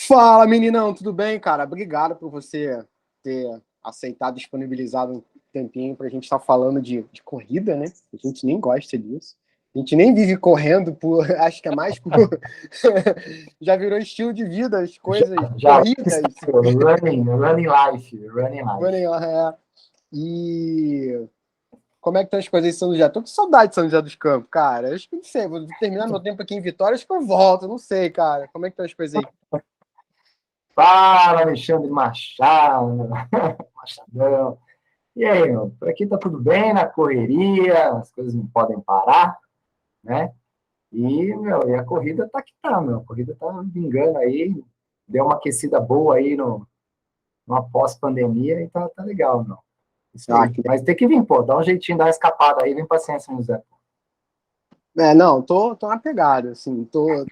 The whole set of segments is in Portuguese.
Fala, meninão, tudo bem, cara? Obrigado por você ter aceitado, disponibilizado um tempinho para a gente estar falando de corrida, né? A gente nem gosta disso. A gente nem vive correndo por, acho que é mais por. Já virou estilo de vida, as coisas, Já corridas. running life, running life. É. E como é que estão as coisas em São José? Tô com saudade de São José dos Campos, cara. Acho que não sei, vou terminar meu tempo aqui em Vitória, acho que eu volto, não sei, cara. Como é que estão as coisas aí? Fala, Alexandre Machado, Machadão. E aí, meu? Por aqui tá tudo bem, na correria, as coisas não podem parar, né? E a corrida tá que tá, meu. A corrida tá vingando aí, deu uma aquecida boa aí no pós-pandemia e tá legal, meu. Isso Ah, aí. Mas tem que vir, pô, dá um jeitinho, dá uma escapada aí, vem paciência, São José. não, tô na pegada, assim, tô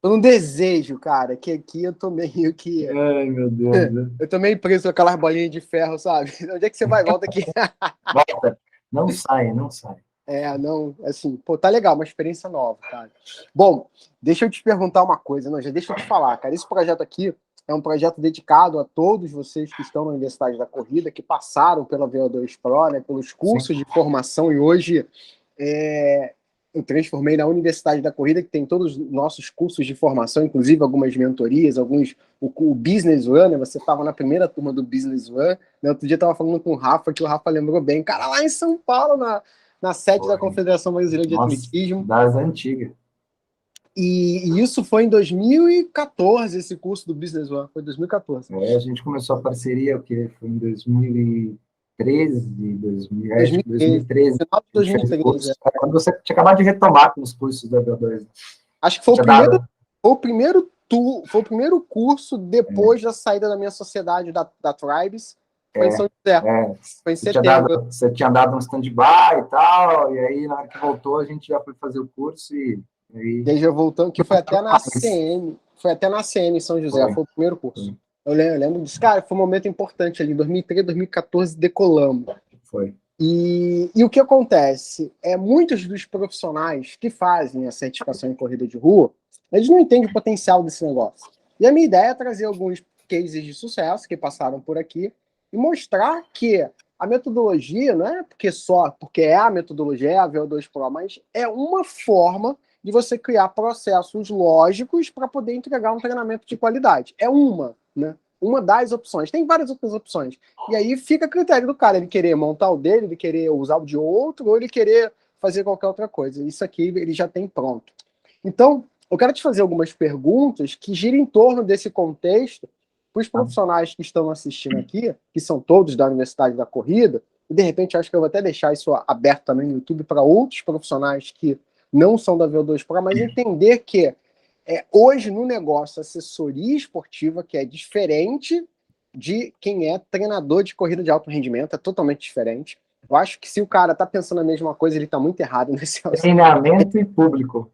num desejo, cara, que aqui eu tô meio que. Ai, meu Deus. Eu tô meio preso com aquelas bolinhas de ferro, sabe? Onde é que você vai? Volta aqui. Volta. Não sai, não sai. Não, assim, pô, tá legal, uma experiência nova, cara. Bom, deixa eu te perguntar uma coisa, não, já deixa eu te falar, cara. Esse projeto aqui é um projeto dedicado a todos vocês que estão na Universidade da Corrida, que passaram pela VO2 Pro, né, pelos Sim. cursos de formação, e hoje eu transformei na Universidade da Corrida, que tem todos os nossos cursos de formação, inclusive algumas mentorias, o Business One, né, você estava na primeira turma do Business One, né, outro dia eu estava falando com o Rafa, que o Rafa lembrou bem, cara, lá em São Paulo, na sede da Confederação Brasileira de Nossa, Atletismo. das antigas. E isso foi em 2014, esse curso do Business One, foi 2014. A gente começou a parceria, o que foi em 2013, 2013, 2013. final de A gente fez o 2013. curso. Quando você tinha acabado de retomar com os cursos da V2. Acho que foi Tinha dado. foi o primeiro curso depois da saída da minha sociedade da Tribes, foi em São José, foi em setembro. Você tinha dado um stand-by e tal, e aí na hora que voltou a gente já foi fazer o curso E aí já voltando, que foi até na CM, em São José, foi o primeiro curso. Eu lembro disso, cara, foi um momento importante ali, 2013, 2014, decolamos. Foi. E o que acontece? Muitos dos profissionais que fazem a certificação em corrida de rua, eles não entendem o potencial desse negócio. E a minha ideia é trazer alguns cases de sucesso que passaram por aqui e mostrar que a metodologia não é porque é a metodologia, é a VO2 Pro, mas é uma forma de você criar processos lógicos para poder entregar um treinamento de qualidade. É né? Uma das opções. Tem várias outras opções. E aí fica a critério do cara, ele querer montar o dele, ele querer usar o de outro, ou ele querer fazer qualquer outra coisa. Isso aqui ele já tem pronto. Então, eu quero te fazer algumas perguntas que giram em torno desse contexto para os profissionais que estão assistindo aqui, que são todos da Universidade da Corrida, e de repente acho que eu vou até deixar isso aberto também no YouTube para outros profissionais que não são da VO2 Pro, mas entender que hoje no negócio assessoria esportiva, que é diferente de quem é treinador de corrida de alto rendimento, é totalmente diferente. Eu acho que se o cara tá pensando a mesma coisa, ele tá muito errado nesse assunto. Treinamento e público.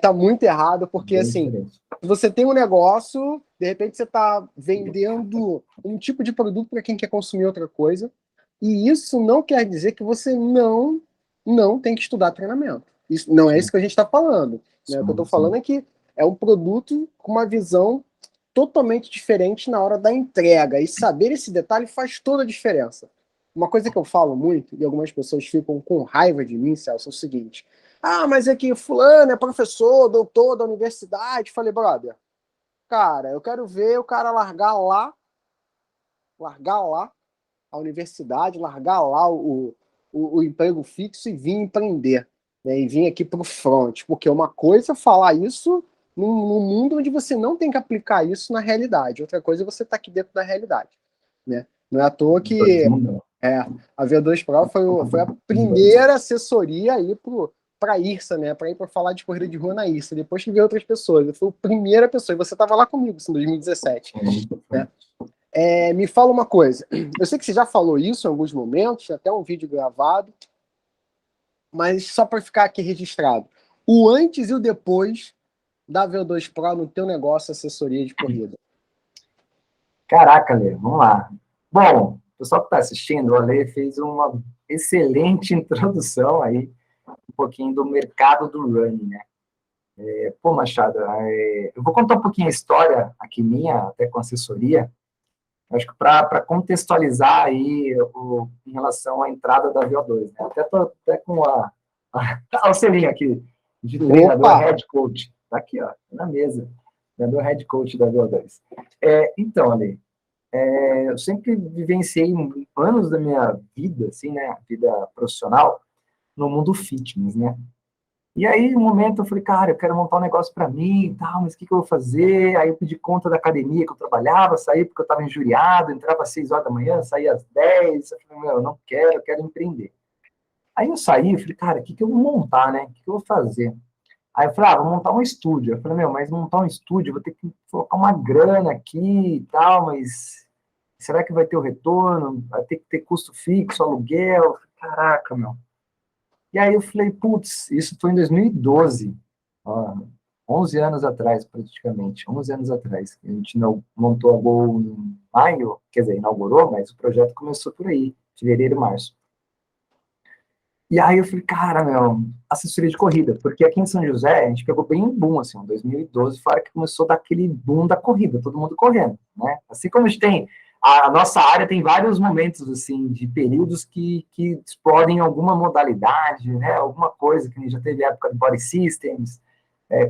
Tá muito errado, porque assim, se você tem um negócio, de repente você tá vendendo um tipo de produto para quem quer consumir outra coisa, e isso não quer dizer que você não tem que estudar treinamento. Isso, não é isso que a gente está falando. Né? O que eu estou falando é que é um produto com uma visão totalmente diferente na hora da entrega. E saber esse detalhe faz toda a diferença. Uma coisa que eu falo muito, e algumas pessoas ficam com raiva de mim, Celso, é o seguinte: ah, mas é que fulano é professor, doutor da universidade. Falei, brother, cara, eu quero ver o cara largar lá a universidade, largar lá o emprego fixo e vir empreender, né? E vir aqui para o front. Porque uma coisa é falar isso num mundo onde você não tem que aplicar isso na realidade. Outra coisa é você estar aqui dentro da realidade. Né? Não é à toa que a V2 Pro foi a primeira assessoria aí para a IRSA, né? Para ir para falar de corrida de rua na IRSA. Depois que veio outras pessoas. Eu fui a primeira pessoa. E você estava lá comigo em 2017. Né? Me fala uma coisa. Eu sei que você já falou isso em alguns momentos, até um vídeo gravado, mas só para ficar aqui registrado. O antes e o depois da V2 Pro no teu negócio assessoria de corrida. Caraca, Lê, vamos lá. Bom, o pessoal que está assistindo, o Ale fez uma excelente introdução aí, um pouquinho do mercado do running, né? Pô, Machado, eu vou contar um pouquinho a história aqui minha, até com assessoria, acho que para contextualizar aí em relação à entrada da VO2, né? Até tô até com o selinho aqui de treinador Opa! head coach, tá aqui, ó, na mesa, treinador head coach da VO2. Então, Ali, eu sempre vivenciei anos da minha vida, assim, né, vida profissional, no mundo fitness, né? E aí, um momento, eu falei, cara, eu quero montar um negócio para mim e tal, mas o que eu vou fazer? Aí eu pedi conta da academia que eu trabalhava, saí porque eu estava injuriado, entrava às 6 horas da manhã, saía às 10, eu falei, meu, eu não quero, eu quero empreender. Aí eu saí, eu falei, cara, o que eu vou montar, né? O que eu vou fazer? Aí eu falei, vou montar um estúdio. Eu falei, meu, mas montar um estúdio, eu vou ter que colocar uma grana aqui e tal, mas será que vai ter o retorno? Vai ter que ter custo fixo, aluguel? Caraca, meu. E aí eu falei, putz, isso foi em 2012, ó, 11 anos atrás, praticamente, 11 anos atrás. A gente montou a Gol em maio, quer dizer, inaugurou, mas o projeto começou por aí, fevereiro, março. E aí eu falei, cara, meu, assessoria de corrida, porque aqui em São José a gente pegou bem um boom, assim, em 2012 foi a hora que começou daquele boom da corrida, todo mundo correndo, né? Assim como a gente tem, a nossa área tem vários momentos, assim, de períodos que explodem alguma modalidade, né? Alguma coisa, que a gente já teve época de body systems,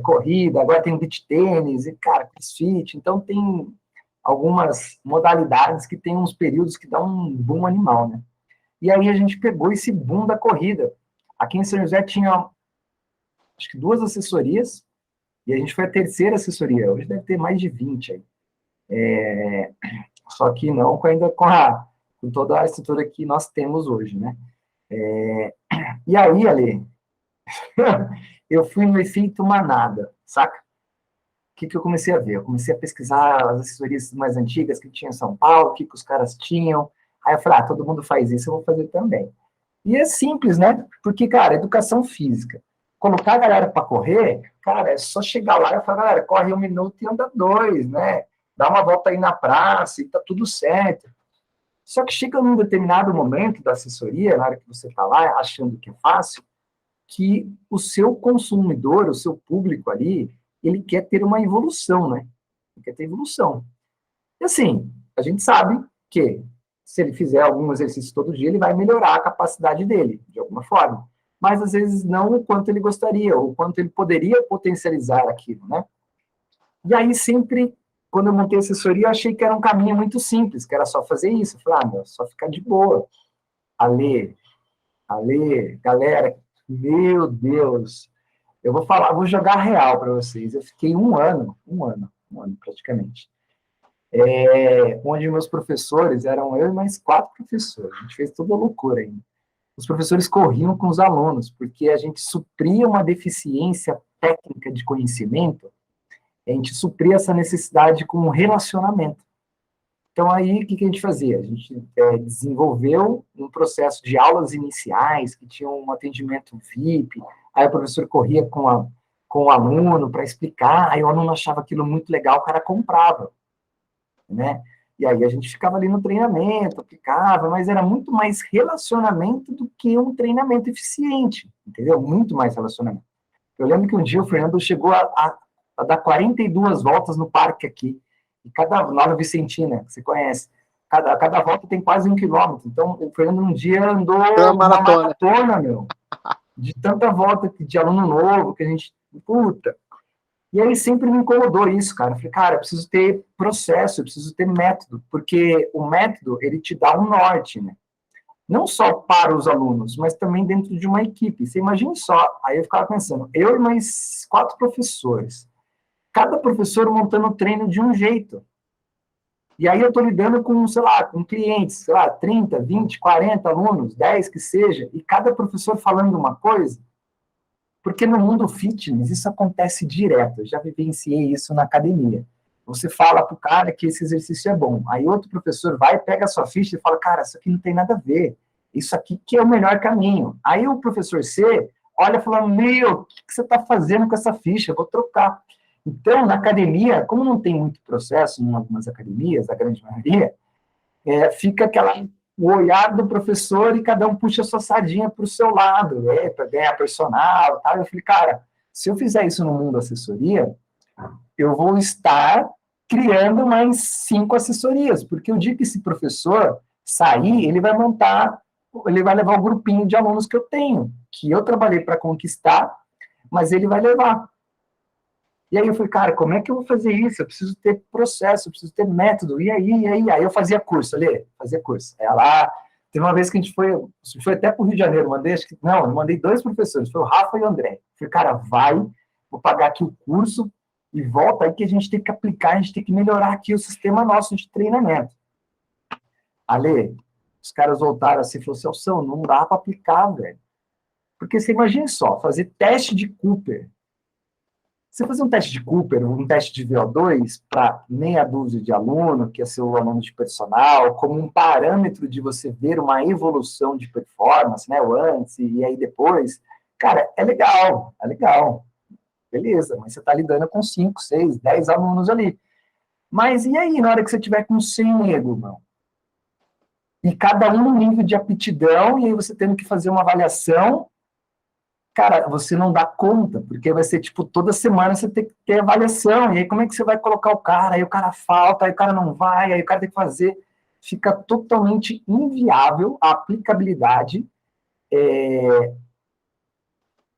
corrida, agora tem beach tênis, e, cara, crossfit, então tem algumas modalidades que tem uns períodos que dá um boom animal, né? E aí a gente pegou esse boom da corrida. Aqui em São José tinha, acho que 2 assessorias, e a gente foi a terceira assessoria. Hoje deve ter mais de 20 aí. Só que não ainda com toda a estrutura que nós temos hoje, né? E aí, Ale, eu fui no efeito manada, saca? O que eu comecei a ver? Eu comecei a pesquisar as assessorias mais antigas que tinha em São Paulo, o que os caras tinham. Aí eu falei, todo mundo faz isso, eu vou fazer também. E é simples, né? Porque, cara, educação física. Colocar a galera para correr, cara, é só chegar lá e falar, galera, corre 1 minuto e anda 2, né? Dá uma volta aí na praça e tá tudo certo. Só que chega num determinado momento da assessoria, na hora que você tá lá achando que é fácil, que o seu consumidor, o seu público ali, ele quer ter uma evolução, né? Ele quer ter evolução. E assim, a gente sabe que se ele fizer algum exercício todo dia, ele vai melhorar a capacidade dele, de alguma forma. Mas às vezes não o quanto ele gostaria, ou o quanto ele poderia potencializar aquilo, né? E aí sempre, quando eu montei a assessoria, eu achei que era um caminho muito simples, que era só fazer isso. Eu falei, meu, só ficar de boa. Ale, galera, meu Deus, eu vou falar, vou jogar real para vocês. Eu fiquei um ano praticamente, onde meus professores eram eu e mais 4 professores. A gente fez toda a loucura ainda. Os professores corriam com os alunos, porque a gente supria uma deficiência técnica de conhecimento, a gente supria essa necessidade com um relacionamento. Então, aí, o que a gente fazia? A gente desenvolveu um processo de aulas iniciais, que tinham um atendimento VIP, aí o professor corria com o aluno para explicar, aí o aluno achava aquilo muito legal, o cara comprava, né? E aí a gente ficava ali no treinamento, aplicava, mas era muito mais relacionamento do que um treinamento eficiente, entendeu? Muito mais relacionamento. Eu lembro que um dia o Fernando chegou a dar 42 voltas no parque aqui, e lá no Vicentina, que você conhece, cada volta tem quase 1 quilômetro. Então, o Fernando um dia andou uma maratona, meu, de tanta volta de aluno novo, que a gente, puta. E aí sempre me incomodou isso, cara. Eu falei, cara, eu preciso ter processo, eu preciso ter método, porque o método, ele te dá um norte, né? Não só para os alunos, mas também dentro de uma equipe. Você imagina só, aí eu ficava pensando, eu e mais 4 professores, cada professor montando o treino de um jeito. E aí eu estou lidando com, sei lá, com clientes, sei lá, 30, 20, 40 alunos, 10 que seja, e cada professor falando uma coisa, porque no mundo fitness isso acontece direto, eu já vivenciei isso na academia. Você fala para o cara que esse exercício é bom, aí outro professor vai, pega a sua ficha e fala, cara, isso aqui não tem nada a ver, isso aqui que é o melhor caminho. Aí o professor C olha e fala, meu, o que você está fazendo com essa ficha? Eu vou trocar. Então, na academia, como não tem muito processo em algumas academias, a grande maioria, fica o olhar do professor e cada um puxa a sua sardinha para o seu lado, para ganhar personal, tal. Eu falei, cara, Se eu fizer isso no mundo assessoria, eu vou estar criando mais 5 assessorias, porque o dia que esse professor sair, ele vai montar, ele vai levar o grupinho de alunos que eu tenho, que eu trabalhei para conquistar, mas ele vai levar. E aí eu falei, cara, como é que eu vou fazer isso? Eu preciso ter processo, eu preciso ter método. E aí, e aí? Aí eu fazia curso, ali, fazia curso. Aí lá, teve uma vez que a gente foi até para o Rio de Janeiro, eu mandei 2 professores, foi o Rafa e o André. Eu falei, cara, vou pagar aqui o curso e volta aí que a gente tem que aplicar, a gente tem que melhorar aqui o sistema nosso de treinamento. Ale, os caras voltaram assim e falaram, Celso, não dá para aplicar, velho. Porque você imagina só, fazer teste de Cooper. Você fazer um teste de Cooper, um teste de VO2 para meia dúzia de aluno, que é seu aluno de personal, como um parâmetro de você ver uma evolução de performance, né, o antes e aí depois, cara, é legal, beleza, mas você está lidando com 5, 6, 10 alunos ali. Mas e aí, na hora que você tiver com 100 nego, irmão? E cada um no nível de aptidão, e aí você tendo que fazer uma avaliação, cara, você não dá conta, porque vai ser, tipo, toda semana você tem que ter avaliação, e aí como é que você vai colocar o cara? Aí o cara falta, aí o cara não vai, aí o cara tem que fazer. Fica totalmente inviável a aplicabilidade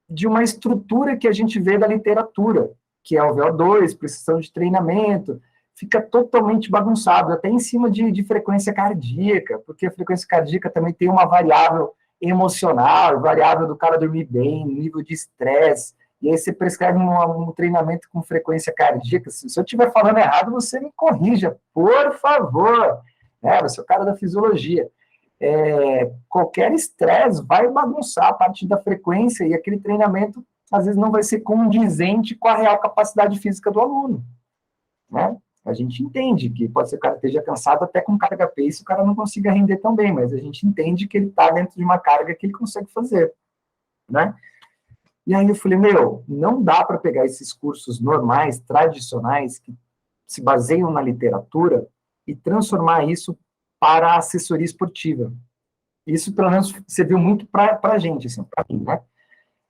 de uma estrutura que a gente vê da literatura, que é o VO2, precisão de treinamento, fica totalmente bagunçado, até em cima de frequência cardíaca, porque a frequência cardíaca também tem uma variável emocional, variável do cara dormir bem, nível de estresse, e aí você prescreve um treinamento com frequência cardíaca. Se eu estiver falando errado, você me corrija, por favor. Você é o cara da fisiologia. Qualquer estresse vai bagunçar a parte da frequência e aquele treinamento, às vezes, não vai ser condizente com a real capacidade física do aluno. Né? A gente entende que pode ser que o cara esteja cansado até com carga pace, o cara não consiga render tão bem, mas a gente entende que ele está dentro de uma carga que ele consegue fazer, né? E aí eu falei, não dá para pegar esses cursos normais, tradicionais, que se baseiam na literatura, e transformar isso para a assessoria esportiva. Isso, pelo menos, você viu muito para a gente, assim, para mim, né?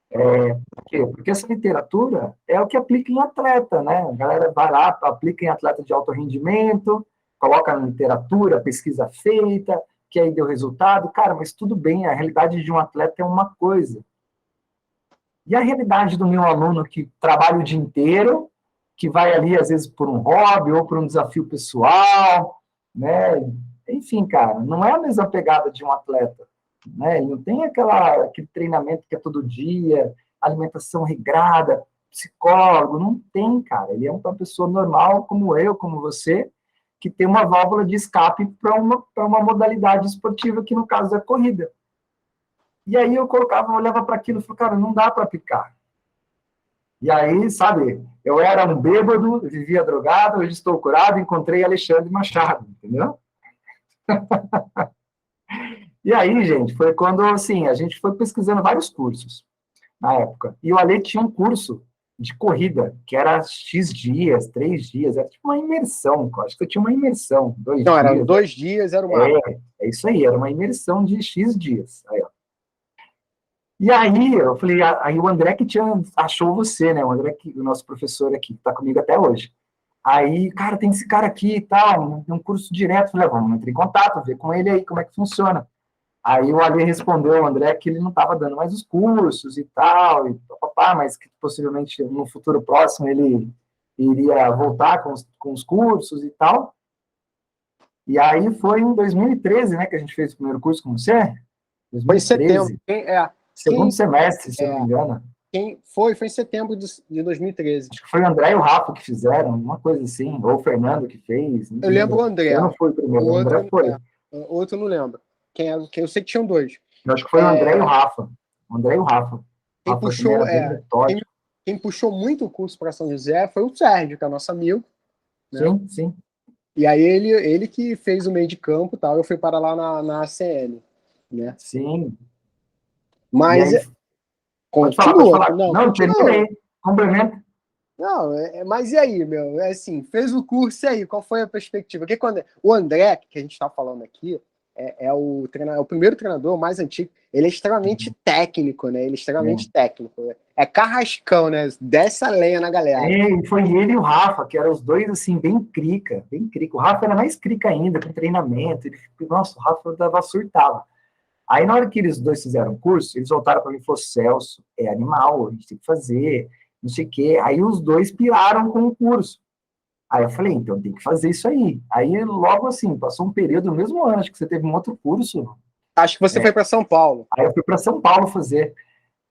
Por quê? Porque essa literatura é o que aplica em atleta, né? A galera vai lá, aplica em atleta de alto rendimento, coloca na literatura, pesquisa feita, que aí deu resultado. Cara, mas tudo bem, a realidade de um atleta é uma coisa. E a realidade do meu aluno que trabalha o dia inteiro, que vai ali, às vezes, por um hobby ou por um desafio pessoal, né? Enfim, cara, não é a mesma pegada de um atleta. Né? Ele não tem aquele treinamento que é todo dia, alimentação regrada, psicólogo, não tem, cara. Ele é uma pessoa normal, como eu, como você, que tem uma válvula de escape para uma modalidade esportiva, que no caso é a corrida. E aí eu olhava para aquilo e falava, cara, não dá para aplicar. E aí, sabe, eu era um bêbado, vivia drogado, hoje estou curado, encontrei Alexandre Machado, entendeu? E aí, gente, foi quando, assim, a gente foi pesquisando vários cursos na época. E o Ale tinha um curso de corrida, que era X dias, 3 dias, era tipo uma imersão. Acho que eu tinha uma imersão, 2 dias. Não, eram 2 dias, era uma. É isso aí, era uma imersão de X dias. Aí, ó. E aí, eu falei, aí o André que achou você, né? O André, o nosso professor aqui, que tá comigo até hoje. Aí, cara, tem esse cara aqui e tal, tem um curso direto. Falei, vamos entrar em contato, ver com ele aí como é que funciona. Aí o Ale respondeu ao André que ele não estava dando mais os cursos e tal, mas que possivelmente no futuro próximo ele iria voltar com os cursos e tal. E aí foi em 2013, né, que a gente fez o primeiro curso com você? 2013. Foi em setembro. Segundo semestre, se eu não me engano. Foi em setembro de 2013. Acho que foi o André e o Rafa que fizeram, uma coisa assim, ou o Fernando que fez. Eu lembro o André. Eu não fui o primeiro, o André foi. Outro não lembro. Quem eu sei que tinham 2. Eu acho que foi o André e o Rafa. O André e o Rafa. Quem puxou muito o curso para São José foi o Sérgio, que é nosso amigo. Né? Sim, sim. E aí ele que fez o meio de campo e tal, eu fui para lá na ACN. Né? Sim. Mas... Aí, pode falar. Não, terminei. Complemento. Não, mas e aí, assim, fez o curso e aí, qual foi a perspectiva? Porque quando o André, que a gente está falando aqui, é o primeiro treinador, o mais antigo. Ele é extremamente técnico, né? Ele é extremamente técnico. É carrascão, né? Desce a lenha na galera. Foi ele e o Rafa, que eram os dois, assim, bem crica, bem crica. O Rafa era mais crica ainda, com treinamento. Nossa, o Rafa dava surtava. Aí, na hora que eles dois fizeram o curso, eles voltaram para mim e falaram, Celso, é animal, a gente tem que fazer, não sei o quê. Aí os dois piraram com o curso. Aí eu falei, então tem que fazer isso aí. Aí, logo assim, passou um período, no mesmo ano, acho que você teve um outro curso. Acho que você foi para São Paulo. Aí eu fui para São Paulo fazer.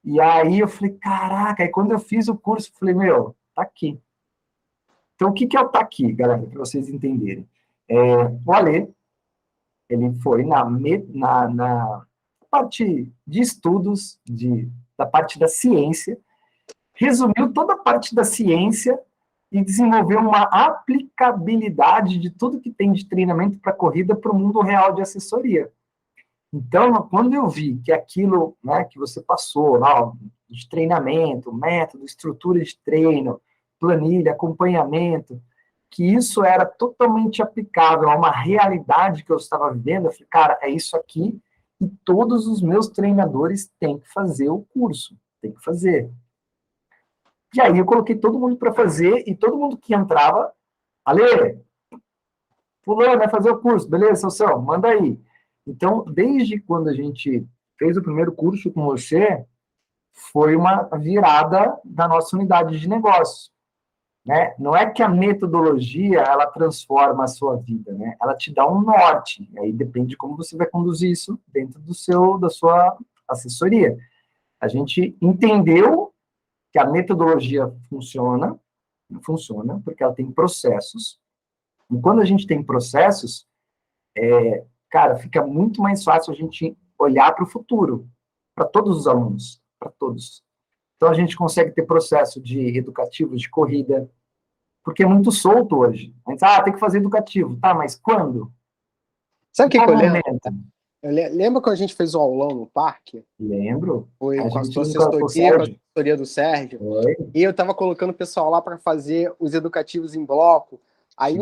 E aí eu falei, caraca, aí quando eu fiz o curso, eu falei, meu, tá aqui. Então, o que é o tá aqui, galera, para vocês entenderem? O Alê, ele foi na parte de estudos, da parte da ciência, resumiu toda a parte da ciência e desenvolveu uma aplicabilidade de tudo que tem de treinamento para corrida para o mundo real de assessoria. Então, quando eu vi que aquilo, né, que você passou, de treinamento, método, estrutura de treino, planilha, acompanhamento, que isso era totalmente aplicável a uma realidade que eu estava vivendo, eu falei, cara, é isso aqui, e todos os meus treinadores têm que fazer o curso, tem que fazer. E aí eu coloquei todo mundo para fazer, e todo mundo que entrava, Ale, fulano, vai fazer o curso, beleza, Celso, manda aí. Então, desde quando a gente fez o primeiro curso com você, foi uma virada da nossa unidade de negócio. Né? Não é que a metodologia ela transforma a sua vida, né? Ela te dá um norte. Aí depende de como você vai conduzir isso dentro da sua assessoria. A gente entendeu que a metodologia funciona porque ela tem processos. E quando a gente tem processos, cara, fica muito mais fácil a gente olhar para o futuro, para todos os alunos, para todos. Então, a gente consegue ter processo de educativo, de corrida, porque é muito solto hoje. A gente tem que fazer educativo. Tá, mas quando? Sabe o que eu lembro? Lembra quando a gente fez o aulão no parque? Lembro. Foi com a sua assessoria do Sérgio. Foi. E eu estava colocando o pessoal lá para fazer os educativos em bloco. Aí,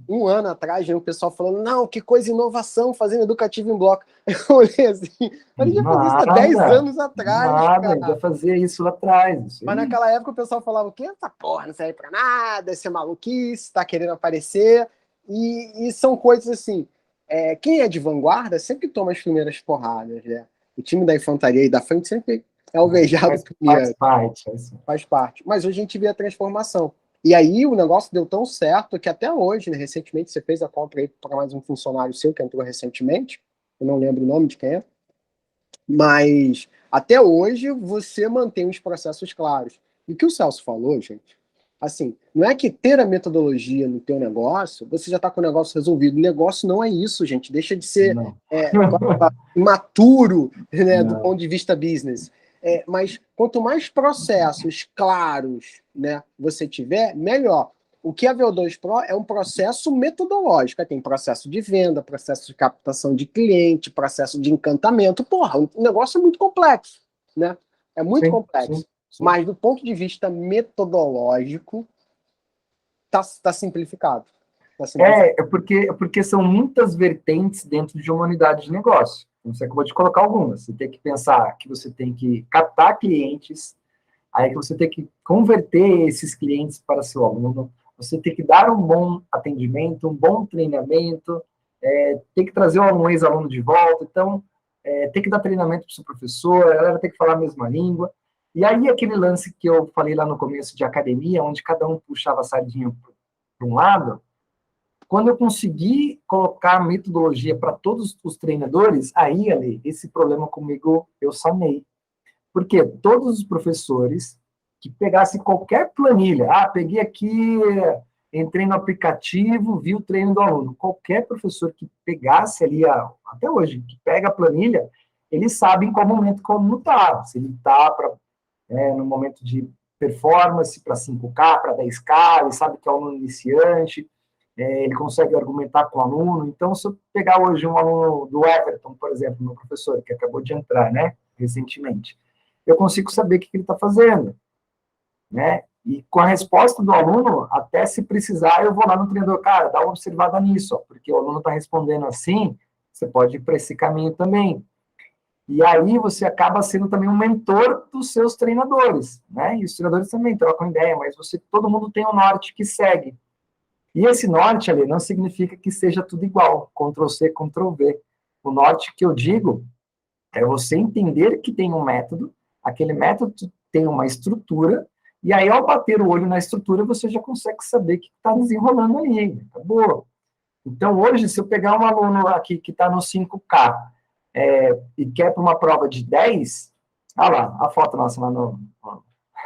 um ano atrás, o pessoal falando, não, que coisa inovação, fazendo educativo em bloco. Eu olhei assim, mas a gente ia fazer isso há 10 anos atrás, cara. Já fazia isso lá atrás. Mas naquela época o pessoal falava, o quê? Essa porra não serve pra nada, esse é maluquice, tá querendo aparecer. E são coisas assim, quem é de vanguarda sempre toma as primeiras porradas, né? O time da infantaria e da frente sempre é alvejado primeiro. Faz parte. Mas hoje a gente vê a transformação. E aí o negócio deu tão certo que até hoje, né, recentemente, você fez a compra aí para mais um funcionário seu que entrou recentemente, eu não lembro o nome de quem é, mas até hoje você mantém os processos claros. E o que o Celso falou, gente, assim, não é que ter a metodologia no teu negócio, você já está com o negócio resolvido. O negócio não é isso, gente. Deixa de ser imaturo, né, do ponto de vista business. Mas quanto mais processos claros, né, você tiver, melhor. O que a VO2 Pro é um processo metodológico. Tem processo de venda, processo de captação de cliente, processo de encantamento. Porra, o negócio é muito complexo, né? É muito complexo. Sim. Mas do ponto de vista metodológico, tá simplificado. Porque são muitas vertentes dentro de uma unidade de negócio. Você acabou de colocar algumas. Você tem que pensar que você tem que captar clientes, aí que você tem que converter esses clientes para seu aluno, você tem que dar um bom atendimento, um bom treinamento, tem que trazer um ex-aluno de volta, então tem que dar treinamento para o seu professor, a galera tem que falar a mesma língua. E aí aquele lance que eu falei lá no começo de academia, onde cada um puxava a sardinha para um lado, quando eu consegui colocar metodologia para todos os treinadores, aí, Ale, esse problema comigo eu sanei. Porque todos os professores que pegassem qualquer planilha, peguei aqui, entrei no aplicativo, vi o treino do aluno, qualquer professor que pegasse ali, até hoje, que pega a planilha, eles sabem qual momento que o aluno está. Se ele está no momento de performance para 5K, para 10K, ele sabe que é um aluno iniciante, ele consegue argumentar com o aluno. Então, se eu pegar hoje um aluno do Everton, por exemplo, meu professor, que acabou de entrar, né, recentemente, eu consigo saber o que ele está fazendo, né? E com a resposta do aluno, até se precisar, eu vou lá no treinador, cara, dá uma observada nisso, porque o aluno está respondendo assim, você pode ir para esse caminho também. E aí você acaba sendo também um mentor dos seus treinadores, né? E os treinadores também trocam ideia, mas todo mundo tem um norte que segue. E esse norte ali não significa que seja tudo igual, Ctrl+C, Ctrl+V. O norte que eu digo é você entender que tem um método, aquele método tem uma estrutura, e aí ao bater o olho na estrutura, você já consegue saber o que está desenrolando ali. Acabou. Então, hoje, se eu pegar um aluno aqui que está no 5K e quer para uma prova de 10, olha lá, a foto nossa lá no...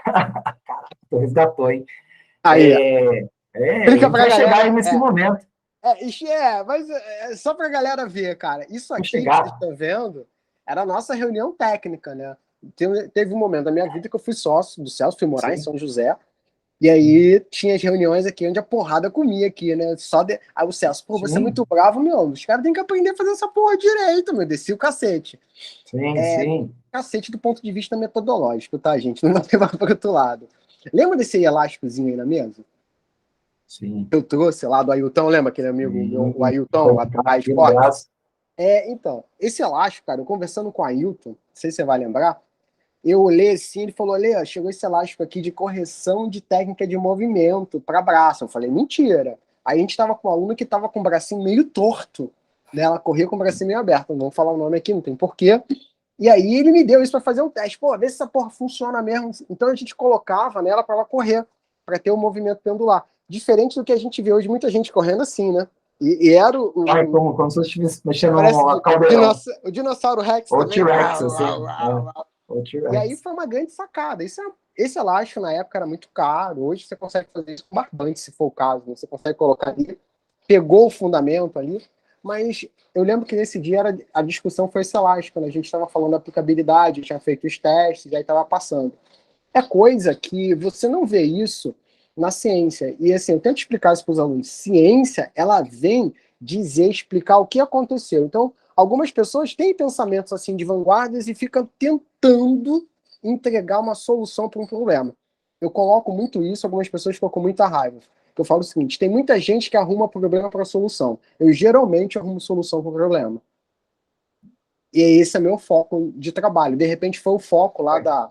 Caraca, resgatou, hein? Aí, A explica gente pra vai chegar galera. aí nesse momento. Mas só pra galera ver, cara. Isso Vamos aqui que vocês chegar. estão vendo era a nossa reunião técnica, né? Teve um momento da minha vida que eu fui sócio do Celso, fui morar em Sim. São José. E aí tinha as reuniões aqui onde a porrada comia aqui, né? Aí o Celso, pô, você é Sim, muito bravo, meu. Os caras têm que aprender a fazer essa porra direito, meu. Desci o cacete. sim, sim. Cacete do ponto de vista metodológico, tá, gente? Não vai levar para outro lado. Lembra desse elásticozinho aí na mesa? Sim. Eu trouxe lá do Ailton, lembra aquele amigo meu, o Sim. Ailton, lá do Raio Aqui no Esporte? braço. Então, esse elástico, cara, eu conversando com o Ailton, não sei se você vai lembrar, eu olhei assim, ele falou, Lê, chegou esse elástico aqui de correção de técnica de movimento para braço. Eu falei, mentira. Aí a gente tava com uma aluna que tava com o bracinho meio torto, né? Ela corria com o bracinho meio aberto, não vou falar o nome aqui, não tem porquê. E aí ele me deu isso para fazer um teste. Pô, vê se essa porra funciona mesmo. Então a gente colocava nela para ela correr, para ter o movimento pendular. Diferente do que a gente vê hoje, muita gente correndo assim, né? E era Ai, como se eu estivesse mexendo parece no caldeirão. o dinossauro Rex Ou também. T-Rex, assim. Ou E aí T-Rex. foi uma grande sacada. Esse elástico na época era muito caro. Hoje você consegue fazer isso com barbante, se for o caso. Né? Você consegue colocar ali, pegou o fundamento ali. Mas eu lembro que nesse dia a discussão foi esse elástico. Né? A gente estava falando da aplicabilidade, tinha feito os testes, aí estava passando. É coisa que você não vê isso na ciência. E assim, eu tento explicar isso para os alunos. Ciência, ela vem dizer, explicar o que aconteceu. Então, algumas pessoas têm pensamentos assim de vanguardas e ficam tentando entregar uma solução para um problema. Eu coloco muito isso, algumas pessoas ficam com muita raiva. Eu falo o seguinte: tem muita gente que arruma problema para solução. Eu geralmente arrumo solução para o problema. E esse é meu foco de trabalho. De repente foi o foco lá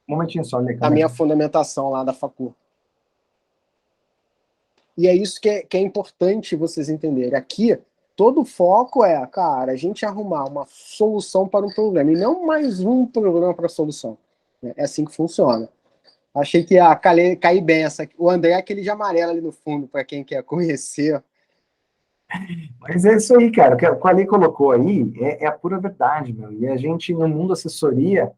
Um momentinho só, Lê, da calma aí. minha fundamentação lá da facul. E é isso que é importante vocês entenderem. Aqui, todo o foco é, cara, a gente arrumar uma solução para um problema, e não mais um problema para a solução. É assim que funciona. Achei que ia cair bem essa. O André é aquele de amarelo ali no fundo, para quem quer conhecer. Mas é isso aí, cara. O que a Ali colocou aí é a pura verdade, meu. E a gente, no mundo assessoria,